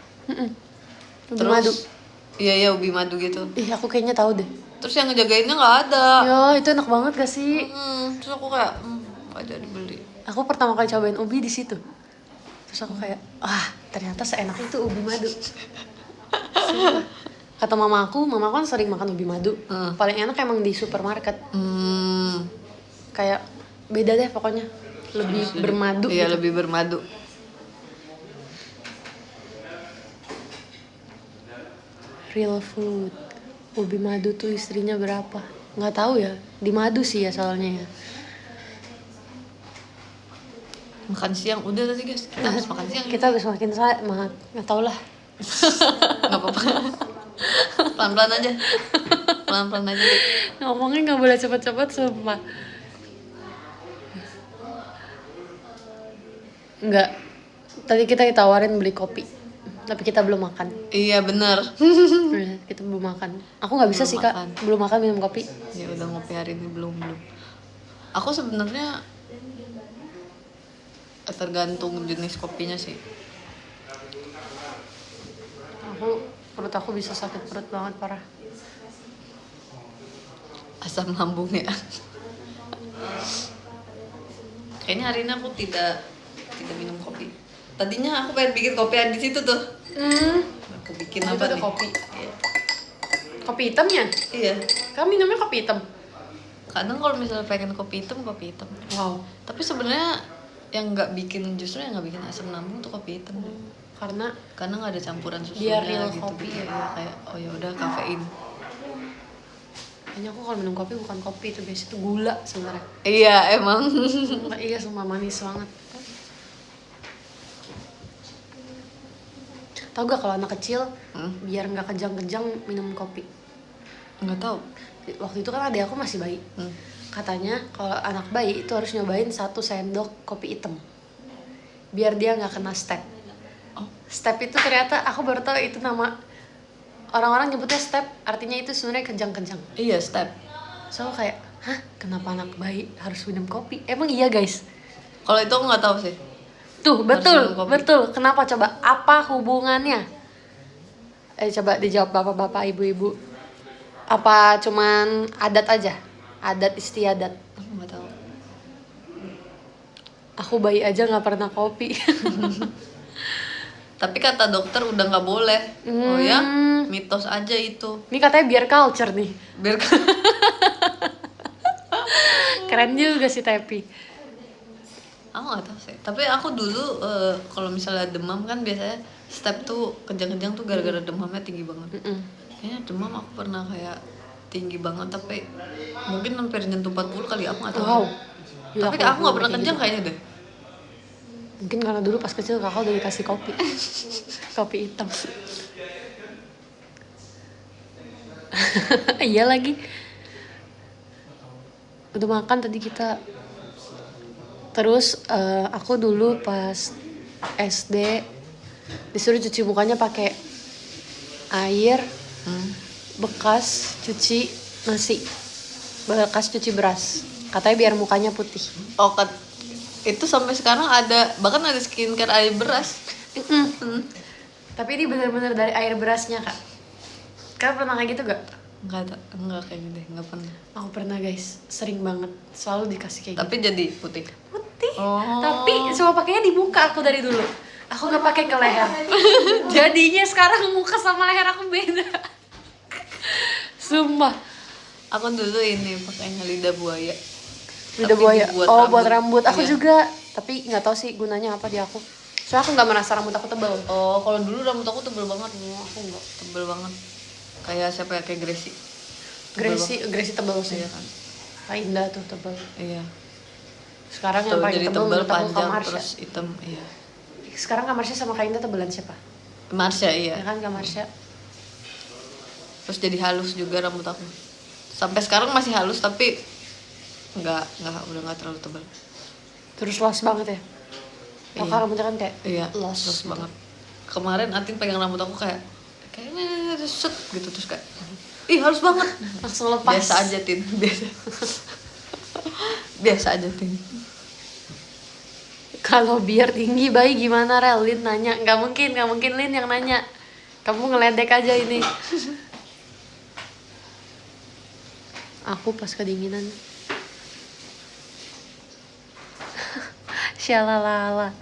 Ubi madu. Iya ubi madu gitu. Ih, aku kayaknya tahu deh. Terus yang ngejagainnya nggak ada. Ya, itu enak banget gak sih? Terus aku kayak nggak jadi beli. Aku pertama kali cobain ubi di situ. Terus aku kayak, ternyata seenak itu ubi madu. Sumpah. Kata mama aku kan sering makan ubi madu. Paling enak emang di supermarket. Kayak beda deh pokoknya. Lebih bermadu. Iya, gitu. lebih bermadu. Real food. Ubi madu tuh istrinya berapa? Nggak tahu ya. Di madu sih ya soalnya ya. Makan siang udah tadi guys. Kita harus makan siang. Kita habis makin nggak tahu lah. Nggak apa-apa. Pelan-pelan aja. Pelan-pelan aja. Dik. Ngomongnya nggak boleh cepet-cepet sumpah. Nggak. Tadi kita ditawarin beli kopi, tapi kita belum makan. Iya bener. Kita belum makan. Aku nggak bisa Belum sih kak, makan. belum makan minum kopi. Ya udah ngopi hari ini belum. Aku sebenarnya tergantung jenis kopinya sih. Perut aku bisa sakit perut banget parah. Asam lambung ya. Kayaknya hari ini aku tidak minum kopi. Tadinya aku pengen bikin kopi di situ tuh. Aku bikin Itu apa ada nih? kopi. Iya. Kopi hitamnya? Iya. Kamu minumnya kopi hitam? Kadang kalau misalnya pengen kopi hitam. Wow. Tapi sebenarnya yang nggak bikin justru yang nggak bikin asam lambung tuh kopi hitam. Karena Nggak ada campuran susunya Dia real gitu. kopi ya. Iya, kayak oh ya udah kafein. kayaknya aku kalau minum kopi bukan kopi itu guys, itu gula sebenarnya. Iya emang. Iya sumpah manis banget. Tahu gak kalau anak kecil biar nggak kejang-kejang minum kopi? Nggak tahu. Waktu itu kan adik aku masih bayi. Katanya kalau anak bayi itu harus nyobain 1 sendok kopi hitam biar dia nggak kena step. Step itu ternyata aku baru tahu itu nama, orang-orang nyebutnya step, artinya itu sebenarnya kejang-kejang. Iya step. So kayak, hah kenapa anak bayi harus minum kopi? Emang iya guys? Kalau itu aku nggak tahu sih. Tuh betul, minum kopi. betul. Kenapa coba? Apa hubungannya? Coba dijawab bapak-bapak, ibu-ibu. Apa cuman adat aja? Adat istiadat. Aku nggak tahu. Aku bayi aja nggak pernah kopi. Tapi kata dokter udah nggak boleh. Oh ya, mitos aja itu. Ini katanya biar culture nih. Biar Keren juga sih tapi. aku nggak tahu sih. Tapi aku dulu kalau misalnya demam kan biasanya step tuh kejang-kejang tuh gara-gara demamnya tinggi banget. Kayaknya demam aku pernah kayak tinggi banget tapi mungkin hampir nyentuh 40 kali aku nggak tahu. Wow. Tapi aku nggak pernah kejang kayaknya deh. Mungkin karena dulu pas kecil kakak udah dikasih kopi. Kopi hitam. Iya lagi. Udah makan tadi kita. Terus aku dulu pas SD disuruh cuci mukanya pakai air bekas cuci nasi, bekas cuci beras. Katanya biar mukanya putih. Oh itu sampai sekarang ada, bahkan ada skincare air beras. Tapi ini benar-benar dari air berasnya kak. Kak pernah kayak gitu gak? Enggak kayaknya deh, enggak pernah. Aku pernah guys, sering banget, selalu dikasih kayak Tapi jadi putih. gitu. Putih. Oh. Tapi semua pakainya di muka aku dari dulu. Aku gak pakai ke leher. Jadinya sekarang muka sama leher aku beda. Sumpah. Aku dulu ini pakainya lidah buaya. Lidah Tapi buaya. dibuat Oh rambut. buat rambut. Aku Iya. juga. Tapi nggak tahu sih gunanya apa di aku. Soalnya aku nggak merasa rambut aku tebal. Oh, kalau dulu rambut aku tebel banget. Aku nggak. Tebel banget. Kayak siapa ya? Kayak Gracie. Gracie tebal sih. Iya kan? Kak Indah tuh tebal. Iya. Sekarang yang Tuh, paling jadi tebal tebel menurut aku Kak panjang Marsha. terus hitam. Iya. Sekarang Kak Marsha sama Kak Indah tebelan siapa? Marsha iya. Ya kan Kak Marsha. Terus jadi halus juga rambut aku. Sampai sekarang masih halus tapi udah nggak terlalu tebal. Terus los banget ya. Kakak Iya. rambutnya kan kayak Iya, los los banget. Kemarin Atin pegang rambut aku kayaknya set gitu terus kayak ih halus banget. langsung lepas. Biasa aja Tin, biasa aja Tin. Kalau biar tinggi bayi gimana Rel? Lin nanya. Nggak mungkin Lin yang nanya. Kamu ngeledek aja ini. Aku pas kedinginan. Syalalala.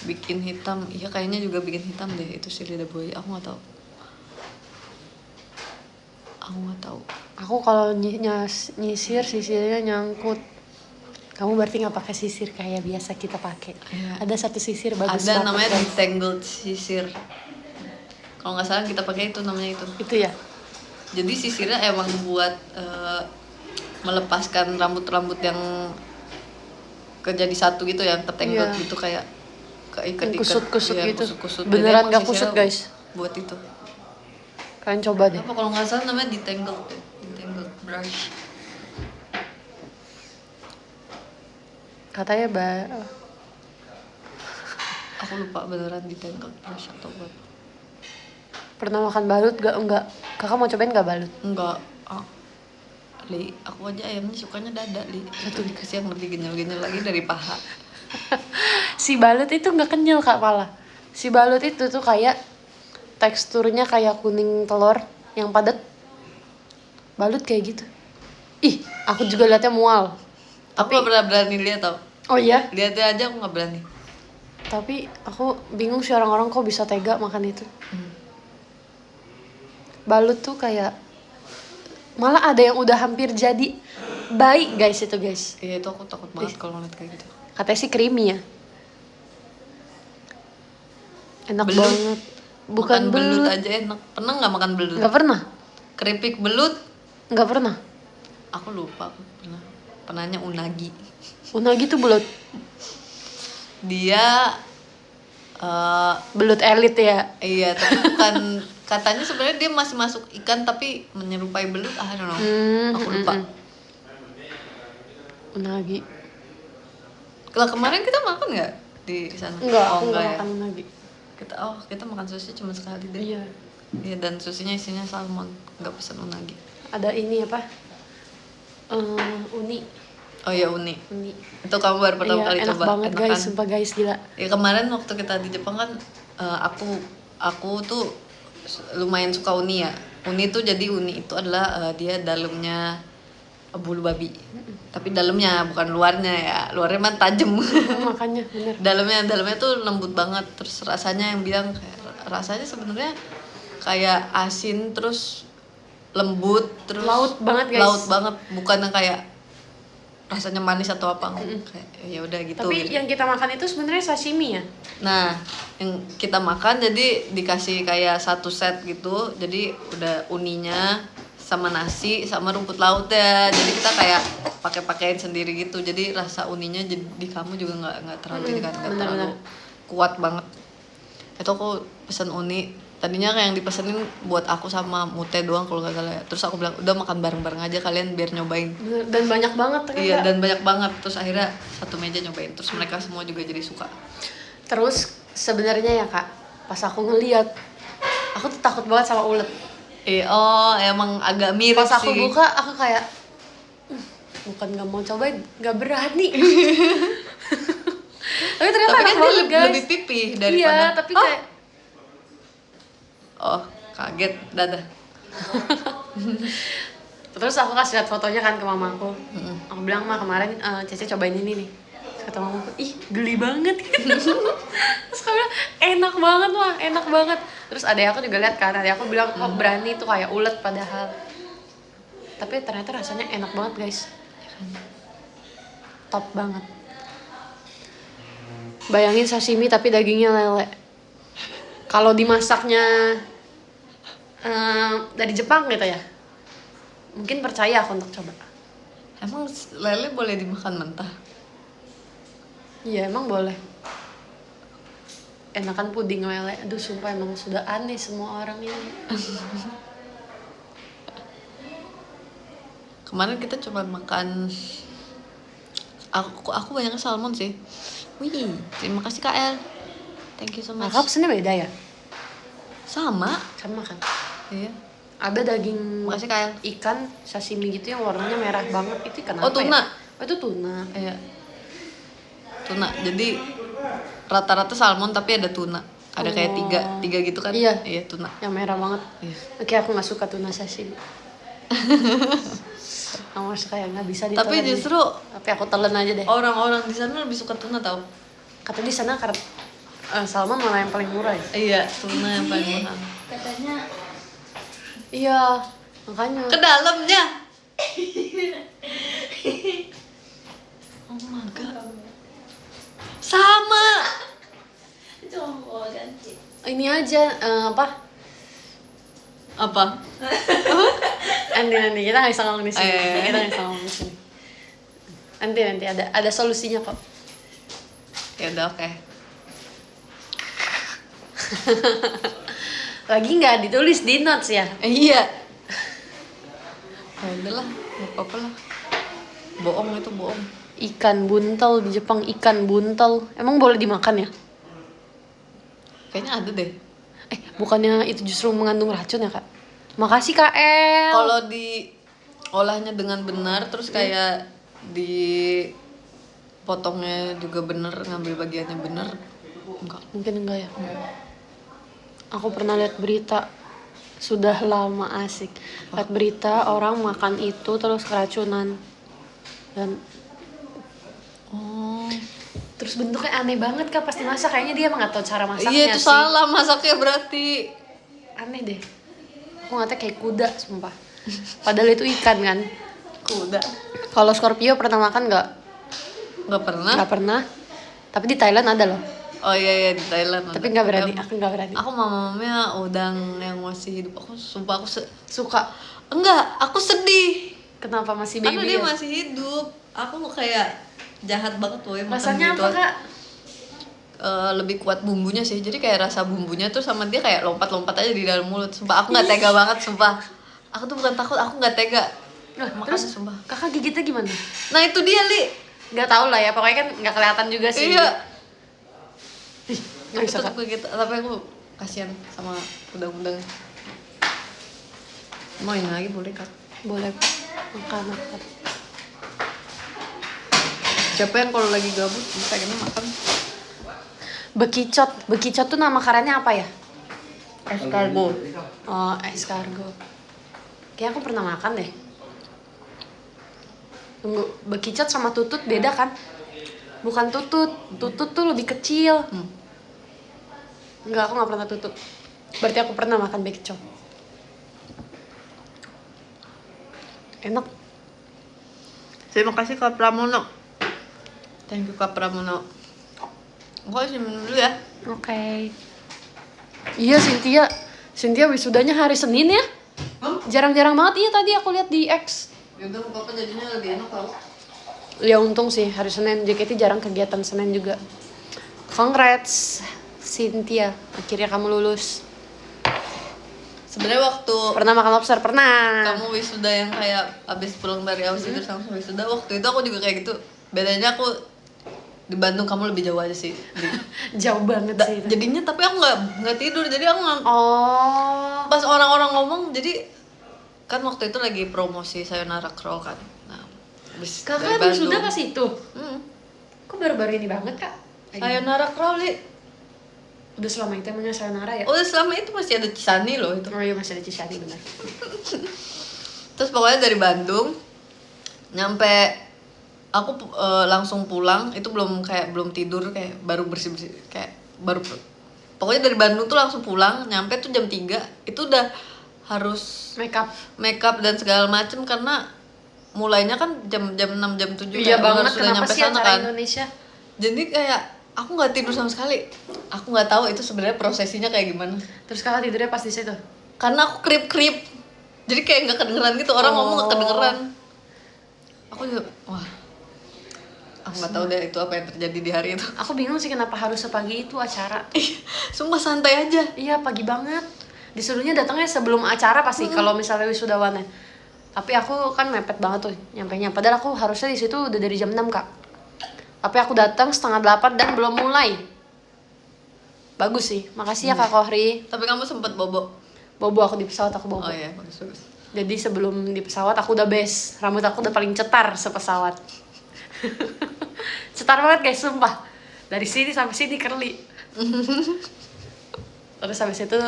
Bikin hitam, iya kayaknya juga bikin hitam deh itu si lidah buaya. Aku nggak tahu. Aku kalau nyisir sisirnya nyangkut. Kamu berarti nggak pakai sisir kayak biasa kita pakai. Iya. Ada satu sisir bagus Ada banget. namanya guys. detangled sisir. Kalau nggak salah kita pakai itu namanya itu. Itu ya. Jadi sisirnya emang buat melepaskan rambut-rambut yang jadi satu gitu, yang ketenggot Iya. gitu, kayak keikat-ikat. Kusut-kusut Iya, gitu. kusut-kusut. Beneran Jadi gak emang kusut, sisirnya guys. Buat itu. Kalian coba deh. Apa kalau nggak salah namanya detangled deh. Detangled brush. Katanya Aku lupa beneran detangled brush atau apa. pernah makan balut gak? Enggak. Kakak mau cobain gak balut? Enggak. Li, aku aja ayamnya sukanya dada, Li. Satu dikasih yang lebih genyal-genyal lagi dari paha. Si balut itu nggak kenyal Kak Pala. Si balut itu tuh kayak teksturnya kayak kuning telur yang padat. Balut kayak gitu. Ih, aku juga liatnya mual. Aku nggak pernah berani lihat tau. Oh iya? Lihatnya aja aku nggak berani. Tapi aku bingung sih orang-orang kok bisa tega makan itu. Balut tuh kayak malah ada yang udah hampir jadi baik guys itu guys. Iya, itu aku takut banget kalau ngeliat kayak gitu. Katanya sih creamy ya. Enak Belut. banget. Bukan Makan belut belut. aja enak. Pernah nggak makan belut? Nggak pernah. Keripik belut? Nggak pernah. Aku lupa. Aku pernah. Pernahnya unagi. Unagi tuh belut. Dia Belut elit ya. iya, tapi bukan, katanya sebenarnya dia masih masuk ikan tapi menyerupai belut. I don't know. Aku lupa. Unagi. Kalau kemarin kita makan nggak di sana? Enggak, Oh, aku nggak ya. makan unagi. Kita makan sushi cuma sekali deh. Iya. Iya, dan susinya isinya salmon, nggak pesan unagi. Ada ini apa? Uni. Oh ya, uni. Uni. Itu kamu baru pertama Iya, kali enak coba. banget Enak guys, kan? sumpah guys gila. Ya kemarin waktu kita di Jepang kan, aku tuh lumayan suka uni ya. Uni tuh jadi uni itu adalah dia dalamnya bulu babi. Tapi dalamnya bukan luarnya ya. Luarnya mah tajam. Makanya bener. dalamnya tuh lembut banget. Terus rasanya yang bilang kayak rasanya sebenarnya kayak asin terus lembut terus Laut banget, guys. Laut banget, bukan yang kayak rasanya manis atau apa. Kayak ya udah gitu. Tapi yang kita makan itu sebenarnya sashimi ya. Nah, yang kita makan jadi dikasih kayak satu set gitu. Jadi udah uninya sama nasi sama rumput laut ya. Jadi kita kayak pakai-pakein sendiri gitu. Jadi rasa uninya jadi di kamu juga nggak terlalu ini kan, nggak bener-bener. terlalu kuat banget. Itu aku pesan uni. Tadinya kayak yang dipesenin buat aku sama Mute doang kalau nggak salah ya. Terus aku bilang udah makan bareng-bareng aja kalian biar nyobain. Bener. Dan banyak banget ternyata. Iya, dan banyak banget. Terus akhirnya satu meja nyobain. Terus mereka semua juga jadi suka. Terus sebenarnya ya Kak, pas aku ngeliat, aku tuh takut banget sama ulet. Oh, emang agak mirip Pas aku sih. buka, aku kayak bukan nggak mau cobain, nggak berani. Tapi ternyata Tapi enak kan dia banget guys. lebih pipih daripada. Iya, tapi kayak Oh, kaget, dadah. terus aku kasih lihat fotonya kan ke mamaku. Aku bilang mah kemarin Cece cobain ini nih. Terus kata mamaku, ih geli banget. Terus aku bilang enak banget mah, enak banget. Terus adek aku juga lihat kan, adek aku bilang kok berani tuh kayak ulet padahal. Tapi ternyata rasanya enak banget guys. Top banget. Bayangin sashimi tapi dagingnya lele. Kalau dimasaknya dari Jepang gitu ya, mungkin percaya aku untuk coba. Emang lele boleh dimakan mentah? Iya emang boleh. Enakan puding lele. Aduh sumpah emang sudah aneh semua orang ini. Kemarin kita coba makan. Aku banyak salmon sih. Wih, terima kasih KL. Thank you so much. Kakak pesennya beda ya? Sama. Sama kan? Iya. Ada daging Makasih KL. ikan sashimi gitu yang warnanya merah banget. Itu ikan Oh, apa tuna. ya? Oh itu tuna. Iya. Tuna. Jadi rata-rata salmon tapi ada tuna. Ada kayak tiga gitu kan? Iya. Iya, tuna. Yang merah banget. Iya. Oke aku nggak suka tuna sashimi. Aku suka yang nggak bisa ditelan. Tapi justru Tapi aku telan aja deh. orang-orang di sana lebih suka tuna tau. Kata di sana karena salmon malah yang paling murah ya. Iya, tuna yang paling mahal. Katanya Iya, makanya. Ke dalamnya. Oh my god. Sama. cuma mau ganti. Ini aja apa? Apa? Nanti kita nggak bisa ngomong di sini. Eh. Kita nggak bisa ngomong di sini. Nanti ada solusinya kok. Ya udah oke. Lagi nggak ditulis di notes ya? Iya. Ya udahlah, nggak apa-apa lah. Bohong itu bohong. Ikan buntel di Jepang, ikan buntel. Emang boleh dimakan ya? Kayaknya ada deh. Bukannya itu justru mengandung racun ya, Kak? Makasih, Kak El. Kalau diolahnya dengan benar, terus kayak dipotongnya juga bener, ngambil bagiannya bener, enggak. Mungkin enggak ya. Aku pernah lihat berita, sudah lama asik. Lihat berita orang makan itu terus keracunan. Dan Oh. terus bentuknya aneh banget, Kak, pasti masak. Kayaknya dia emang nggak tahu cara masaknya Iya itu sih. salah masaknya berarti. Aneh deh. Aku ngeliatnya kayak kuda, sumpah. Padahal itu ikan kan. Kuda. Kalau Scorpio pernah makan nggak? Nggak pernah. Nggak pernah. Tapi di Thailand ada loh. Oh iya di Thailand. Tapi ada. nggak berani. Aku, Aku nggak berani. aku mamamnya udang yang masih hidup. Aku sumpah Suka. enggak. Aku sedih. Kenapa masih Karena baby dia ya? masih hidup. Aku kayak jahat banget woy. makan Rasanya gitu. apa, Kak? Lebih kuat bumbunya sih, jadi kayak rasa bumbunya tuh sama dia kayak lompat-lompat aja di dalam mulut. Sumpah aku nggak tega banget, sumpah. Aku tuh bukan takut, aku nggak tega. Nah, Makanya terus sumpah. Kakak gigitnya gimana? Nah itu dia li. Nggak tahu lah ya, pokoknya kan nggak kelihatan juga sih. Iya. Nggak Aku bisa, tetep Kak. gitu, tapi aku kasihan sama udang-udang. Mau yang lagi boleh Kak? Boleh makan. Siapa yang kalau lagi gabut pengennya makan? Bekicot tuh nama karannya apa ya? Escargot. Oh, escargot. Kayaknya aku pernah makan deh. Tunggu, bekicot sama tutut beda kan? Bukan tutut. Tutut tuh lebih kecil. Enggak, aku nggak pernah tutut. Berarti aku pernah makan bekicot. Enak. Terima kasih Kak Pramono. Thank you Kak Pramono. Aku isi minum dulu ya. Oke. Iya, Cynthia wisudanya hari Senin ya? Jarang-jarang banget. Iya, tadi aku lihat di X. Ya udah apa jadinya lebih enak tau. Ya untung sih hari Senin. JKT jarang kegiatan Senin juga. Congrats Cynthia, akhirnya kamu lulus. Sebenarnya waktu Pernah makan lobster? Pernah. kamu wisuda yang kayak abis pulang dari Aussie terus langsung wisuda, waktu itu aku juga kayak gitu. Bedanya aku di Bandung, kamu lebih jauh aja sih. Jauh banget sih itu. Jadinya tapi aku nggak tidur, jadi aku nggak, Oh. pas orang-orang ngomong, jadi kan waktu itu lagi promosi Sayonara Crawl kan. Nah, abis dari Kakak Bandung. wisuda pas itu? Hmm. Kok baru-baru ini banget, Kak? Sayonara Crawl li. Udah selama itu emangnya sayonara ya? Oh selama itu masih ada Cisani loh itu. Oh iya, masih ada Cisani, benar. Terus pokoknya dari Bandung nyampe aku langsung pulang, itu belum tidur, kayak baru bersih kayak baru pokoknya dari Bandung tuh langsung pulang, nyampe tuh jam 3 itu udah harus makeup dan segala macem karena mulainya kan jam 6 jam 7 Iya banget, harus udah kenapa nyampe sih sana acara kan. Indonesia? Jadi kayak aku nggak tidur sama sekali, aku nggak tahu itu sebenarnya prosesinya kayak gimana. Terus kakak tidurnya pas di situ? Karena aku krip jadi kayak nggak kedengeran gitu, orang ngomong nggak kedengeran. Aku juga wah, aku nggak tahu deh itu apa yang terjadi di hari itu. Aku bingung sih kenapa harus sepagi itu acara. Sumpah santai aja. Iya, pagi banget. Disuruhnya datangnya sebelum acara pasti kalau misalnya wisudawannya. Tapi aku kan mepet banget tuh nyampenya. Padahal aku harusnya di situ udah dari jam 6, Kak. Tapi aku datang 7:30 dan belum mulai. Bagus sih. Makasih ya Kak Kohri. Tapi kamu sempet bobo. Bobo aku di pesawat, aku bobo. Oh iya, bagus. Jadi sebelum di pesawat aku udah best. Rambut aku udah paling cetar sepesawat. Cetar banget guys, sumpah. Dari sini sampai sini curly. Terus habis itu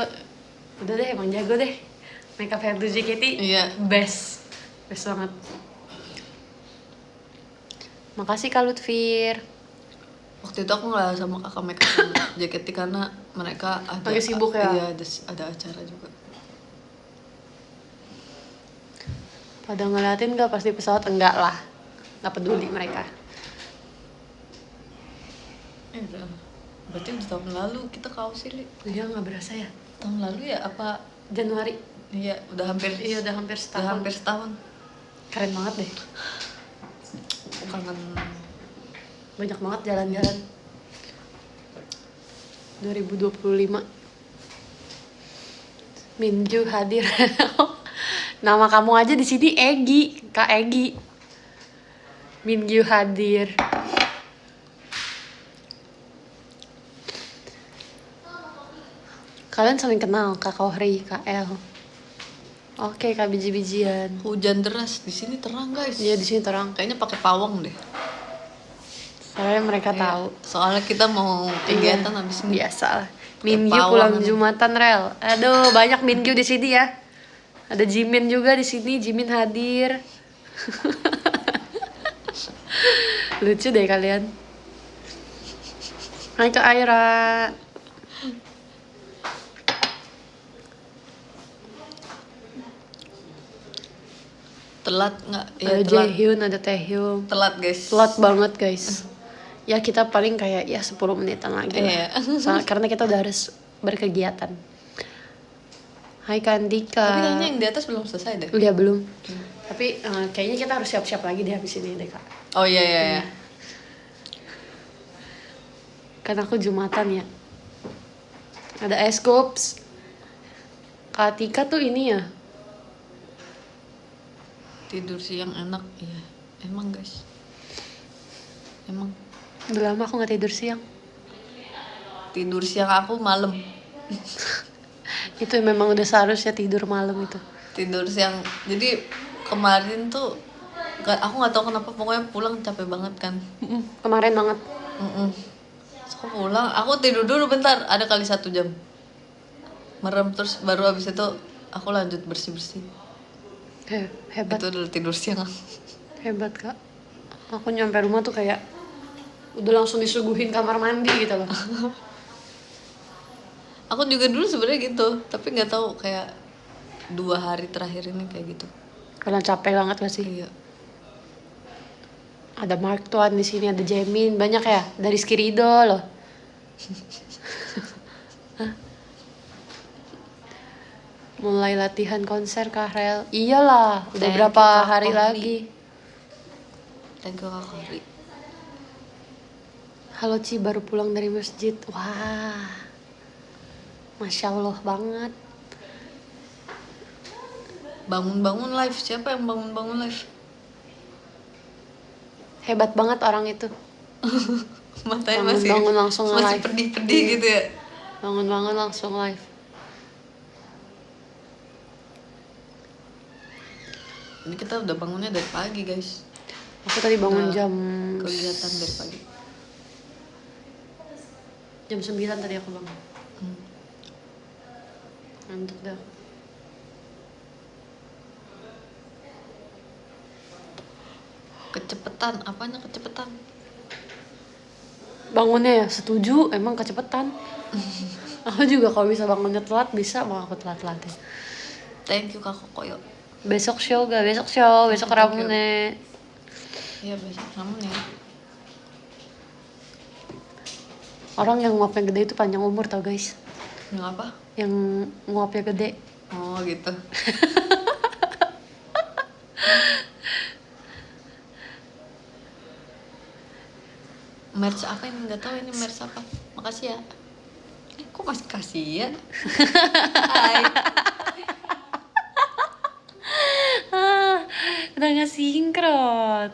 udah deh, emang jago deh. Makeup hair to JKT. Iya. Best banget. Makasih Kak Lutfir. Waktu itu aku nggak sama kakak makeup sama JKT karena mereka ada Lagi sibuk ya? Iya, ada acara juga. Pada ngeliatin gak pas di pesawat? Enggak lah, gak peduli mereka. Udah. Berarti udah tahun lalu kita ke Aussie, Li. Iya, gak berasa ya. Tahun lalu ya apa Januari. Iya, udah hampir Udah hampir setahun. Keren banget deh. Aku kangen. Banyak banget jalan-jalan. 2025. Minju hadir. Nama kamu aja di sini Egi, Kak Egi. Mingyu hadir. Kalian saling kenal, Kak Kohri, Kak El. Oke, Kak biji-bijian. Hujan deras, di sini terang guys. Iya, di sini terang. Kayaknya pakai pawang deh. Soalnya mereka Iya, tahu. soalnya kita mau kegiatan habis ini. Biasa lah. Pakai Mingyu pawang pulang kan. Jumatan rel. Aduh, banyak Mingyu di sini ya. Ada Jimin juga di sini, Jimin hadir. Lucu deh kalian. Hai Kak Aira. Telat nggak? Ya Ada telat. Jaehyun, ada Taehyung. Telat guys. Telat banget guys. Ya kita paling kayak ya 10 menitan lagi lah. Iya. Karena kita udah harus berkegiatan. Hai Kak Andika. Tapi kayaknya yang di atas belum selesai deh. Udah belum. Tapi kayaknya kita harus siap-siap lagi deh habis ini deh Kak. Oh iya iya iya. Karena aku Jumatan ya. Ada es Scoops. Kak Tika tuh ini ya. Tidur siang enak, iya. Emang guys. Emang Udah lama aku gak tidur siang. tidur siang aku malam. Itu memang udah seharusnya tidur malam itu. Tidur siang. Jadi kemarin tuh aku nggak tahu kenapa pokoknya pulang capek banget kan. Kemarin banget. Terus aku pulang, aku tidur dulu bentar, ada kali 1 jam. Merem terus baru habis itu aku lanjut bersih-bersih. Hebat. Itu dulu tidur siang. Hebat Kak. Aku nyampe rumah tuh kayak udah langsung disuguhin kamar mandi gitu loh. Aku juga dulu sebenarnya gitu, tapi nggak tahu kayak 2 hari terakhir ini kayak gitu. Kalian capek banget gak sih? Iya. Ada Mark Tuan di sini, ada Jamin, banyak ya. Dari Skirido loh. Hah? Mulai latihan konser Kak Rel. Iyalah, udah Thank berapa you, Kak hari Kohli. lagi. Thank you Kak Kohli. Halo Ci, baru pulang dari masjid. Wah, Masya Allah banget. Bangun-bangun live, siapa yang bangun-bangun live? Hebat banget orang itu. Matanya masih Bangun-bangun langsung masih nge-live. pedih-pedih gitu ya. Bangun-bangun langsung live. Ini kita udah bangunnya dari pagi guys. Aku tadi bangun Udah jam kegiatan dari pagi. jam 9 tadi aku bangun. Ngantuk dah. Kecepetan, apanya kecepetan? Bangunnya ya setuju, emang kecepetan. Aku juga kalau bisa bangunnya telat bisa, mau aku telat-telatin. Thank you Kak Kokoyo. Besok show gak? Besok show, besok Thank you. Ramune. Iya besok kamu ya. Orang yang nguapnya gede itu panjang umur tau guys. Yang apa? Yang nguapnya gede. Oh gitu. Merch apa ini? Nggak tahu ini merch apa. Makasih ya. Kok masih kasih ya? Hai. Udah gak sinkron.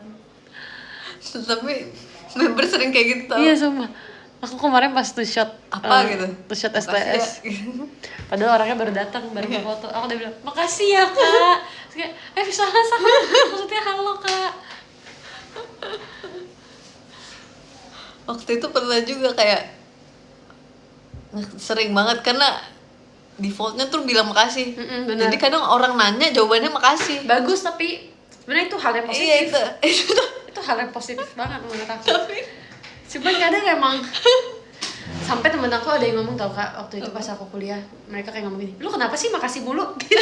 Tapi member sering kayak gitu tau. Iya sumpah. Aku kemarin pas tuh shot Apa gitu? Tuh shot Makasih ya. STS. Padahal orangnya baru datang, baru mau foto. Aku udah bilang, "Makasih ya, Kak." Terus kayak, salah. Maksudnya halo, Kak. Waktu itu pernah juga kayak sering banget karena defaultnya tuh bilang makasih. Benar. Jadi kadang orang nanya jawabannya makasih. Bagus tapi sebenarnya itu hal yang positif. Iya itu tuh. Itu hal yang positif banget menurut aku. Cuman kadang emang sampai temen aku ada yang ngomong tau Kak, waktu itu pas aku kuliah mereka kayak ngomong gini, "Lu kenapa sih makasih mulu?" Gitu.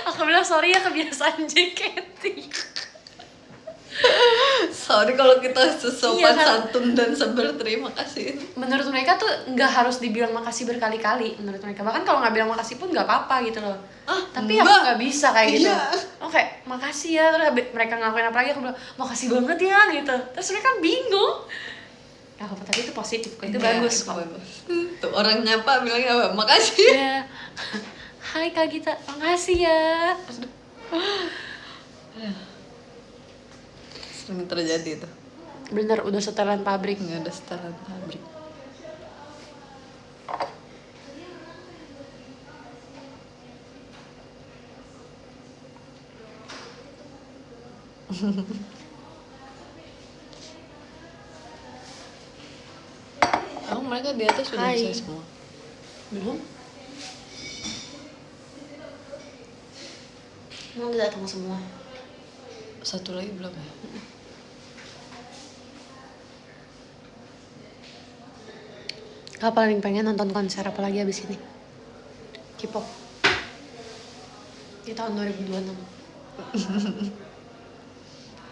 Aku bilang sorry ya kebiasaan JKT. Sorry kalau kita sesopan Iya, kan? santun dan seberterima kasih. Menurut mereka tuh nggak harus dibilang makasih berkali-kali menurut mereka, bahkan kalau nggak bilang makasih pun nggak apa-apa gitu loh. Tapi aku enggak. nggak bisa kayak gitu. Iya. Oke, makasih ya. Terus mereka ngelakuin apa lagi, aku bilang makasih banget ya gitu. Terus mereka bingung. Ya apa, tapi itu positif kok, itu Iya, bagus itu kok. bagus. Tuh orang nyapa bilangnya apa? Makasih. Ya. Hai Kak Gita, makasih ya. Sering terjadi tuh. Bener, udah setelan pabrik. Nggak ada setelan pabrik. Oh, mereka di atas sudah Hai. bisa semua. Belum? Emang udah datang semua? Satu lagi belum ya? Kak paling pengen nonton konser apa lagi abis ini? K-pop. Di tahun 2026.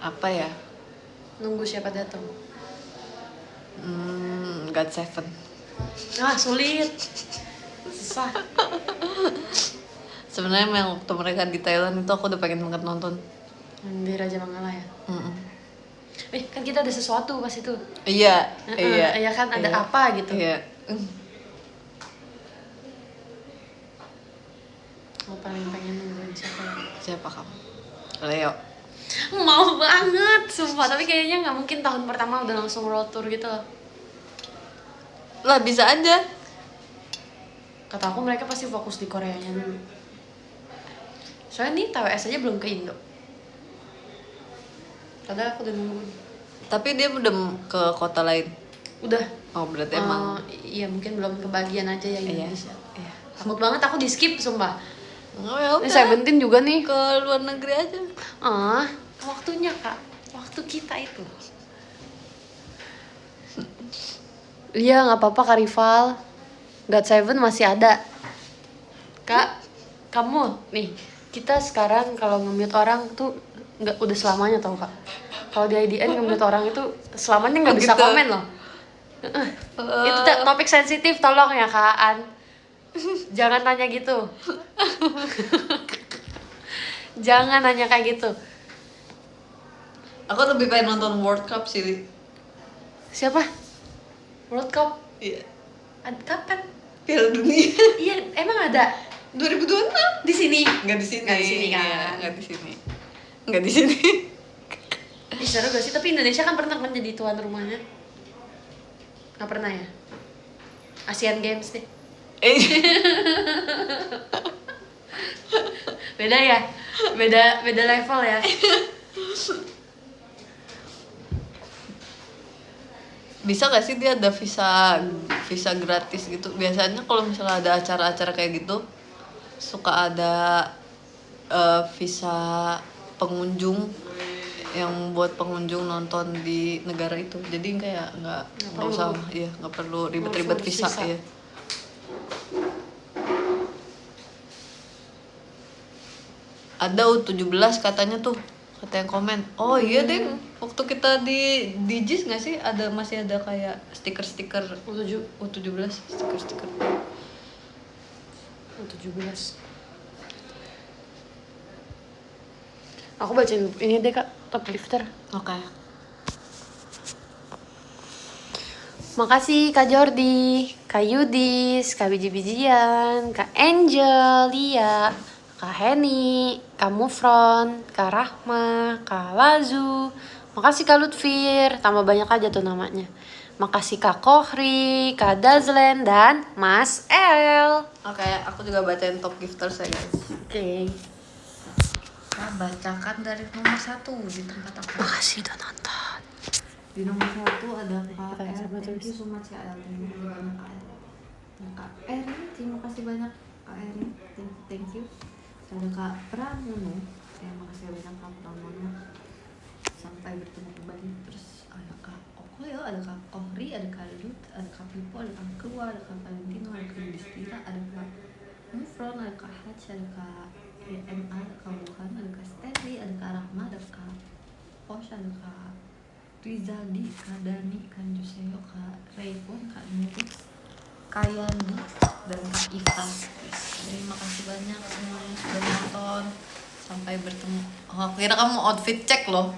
Apa ya? Nunggu siapa datang. God Seven. Ah, sulit. Susah. Sebenarnya yang waktu mereka di Thailand itu aku udah pengen banget nonton. Di Raja Mangala ya. Kan kita ada sesuatu pas itu. Iya, Iya kan, ada apa gitu. Iya. Aku paling pengen nungguin siapa ya? Siapa kamu? Leo. Mau banget, sumpah. Tapi kayaknya nggak mungkin tahun pertama udah langsung world tour gitu loh. Lah bisa aja. Kata aku mereka pasti fokus di Koreanya dulu. Soalnya nih TWS aja belum ke Indo. Padahal aku udah nungguin. Tapi dia udah ke kota lain. Udah. Oh berarti emang. Iya mungkin belum kebagian aja ya Iya. Indonesia. Iya. Takut banget aku di skip sumpah. Oh ya Ini udah. Seventeen juga nih. Ke luar negeri aja. Waktunya Kak. Waktu kita itu. Iya nggak apa-apa Kak Rival. God Seven masih ada. Kak, kamu nih, kita sekarang kalau nge-mute orang tuh nggak udah selamanya tau Kak. Kalau di IDN nge-mute orang itu selamanya nggak bisa Gitu. komen loh. Itu topik sensitif, tolong ya Kak An. Jangan tanya gitu. Jangan nanya kayak gitu. Aku lebih pengen nonton World Cup sih. Li. Siapa? World Cup? Iya. Kapan? Piala Dunia. Iya, emang ada 2026. di sini. Nggak di sini. Nggak di sini kan? Iya, nggak di sini. Nggak di sini. Ih, seru gak sih? Tapi Indonesia kan pernah kan jadi tuan rumahnya. Nggak pernah ya? Asian Games deh. Beda ya? Beda level ya? Bisa gak sih dia ada visa gratis gitu? Biasanya kalau misalnya ada acara-acara kayak gitu suka ada visa pengunjung yang buat pengunjung nonton di negara itu. Jadi kayak nggak perlu. usah, iya nggak perlu ribet-ribet Ngurus visa, visa. ya. Ada U17 katanya tuh, kata yang komen. Oh iya deh, waktu kita di JIS nggak sih masih ada kayak stiker-stiker U17 stiker-stiker. U17. Aku bacain ini deh Kak, top lifter. Oke. Makasih Kak Jordi, Kak Yudis, Kak Biji-bijian, Kak Angel, Lia, Kak Heni, Kak Mufron, Kak Rahma, Kak Lazu. Makasih Kak Lutfir, tambah banyak aja tuh namanya. Makasih Kak Kohri, Kak Dazlen, dan Mas El. Oke, aku juga bacain top gifters ya guys. Oke. Saya bacakan dari nomor 1 di tempat aku. Makasih udah nonton. Di nomor 1 ada Kak Kita R, sama thank you terus. so much ya El, terima kasih banyak Kak R. Nah, Kak Erin, terima kasih banyak Kak Erin, thank you. Ada Kak Pramono, terima kasih banyak Kak Pramono. Sampai bertemu kembali. Terus ada Kak Okoyo, ada Kak Kohri, ada Kak Lut, ada Kak Pipo, ada Kak Kewa, ada Kak Valentino, ada Kak Yudhistira, ada Kak Mufron, ada Kak Haj, ada Kak EMA, ada Kak Wuhan, ada Kak Stanley, ada Kak Rahma, ada Kak Posyan, Kak Rizadi, Kak Dani, Kak Juseo, Kak Rayfon, Kak Nuris, Kak Yandi, dan Kak Iva. Terima kasih banyak semuanya sudah nonton. Sampai bertemu. Oh, aku kira kamu outfit check loh.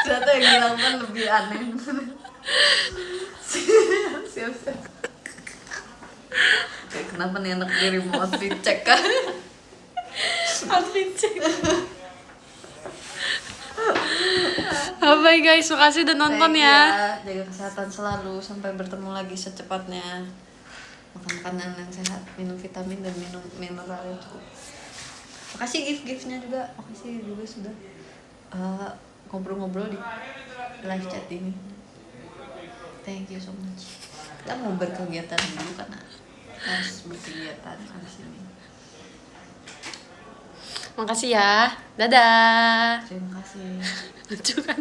Ternyata yang bilang kan lebih aneh. Siap-siap. Kayak kenapa nih anak dirimu outfit check kan? Outfit check. Bye guys, makasih udah nonton Thank you ya. Jaga kesehatan selalu. Sampai bertemu lagi secepatnya. Makan makanan yang sehat, minum vitamin dan minum mineral yang cukup. Makasih gift-giftnya juga. Makasih juga sudah ngobrol-ngobrol di live chat ini. Thank you so much. Kita mau berkegiatan dulu karena harus berkegiatan abis ini. Makasih ya. Dadah. Terima kasih. Lucu kan?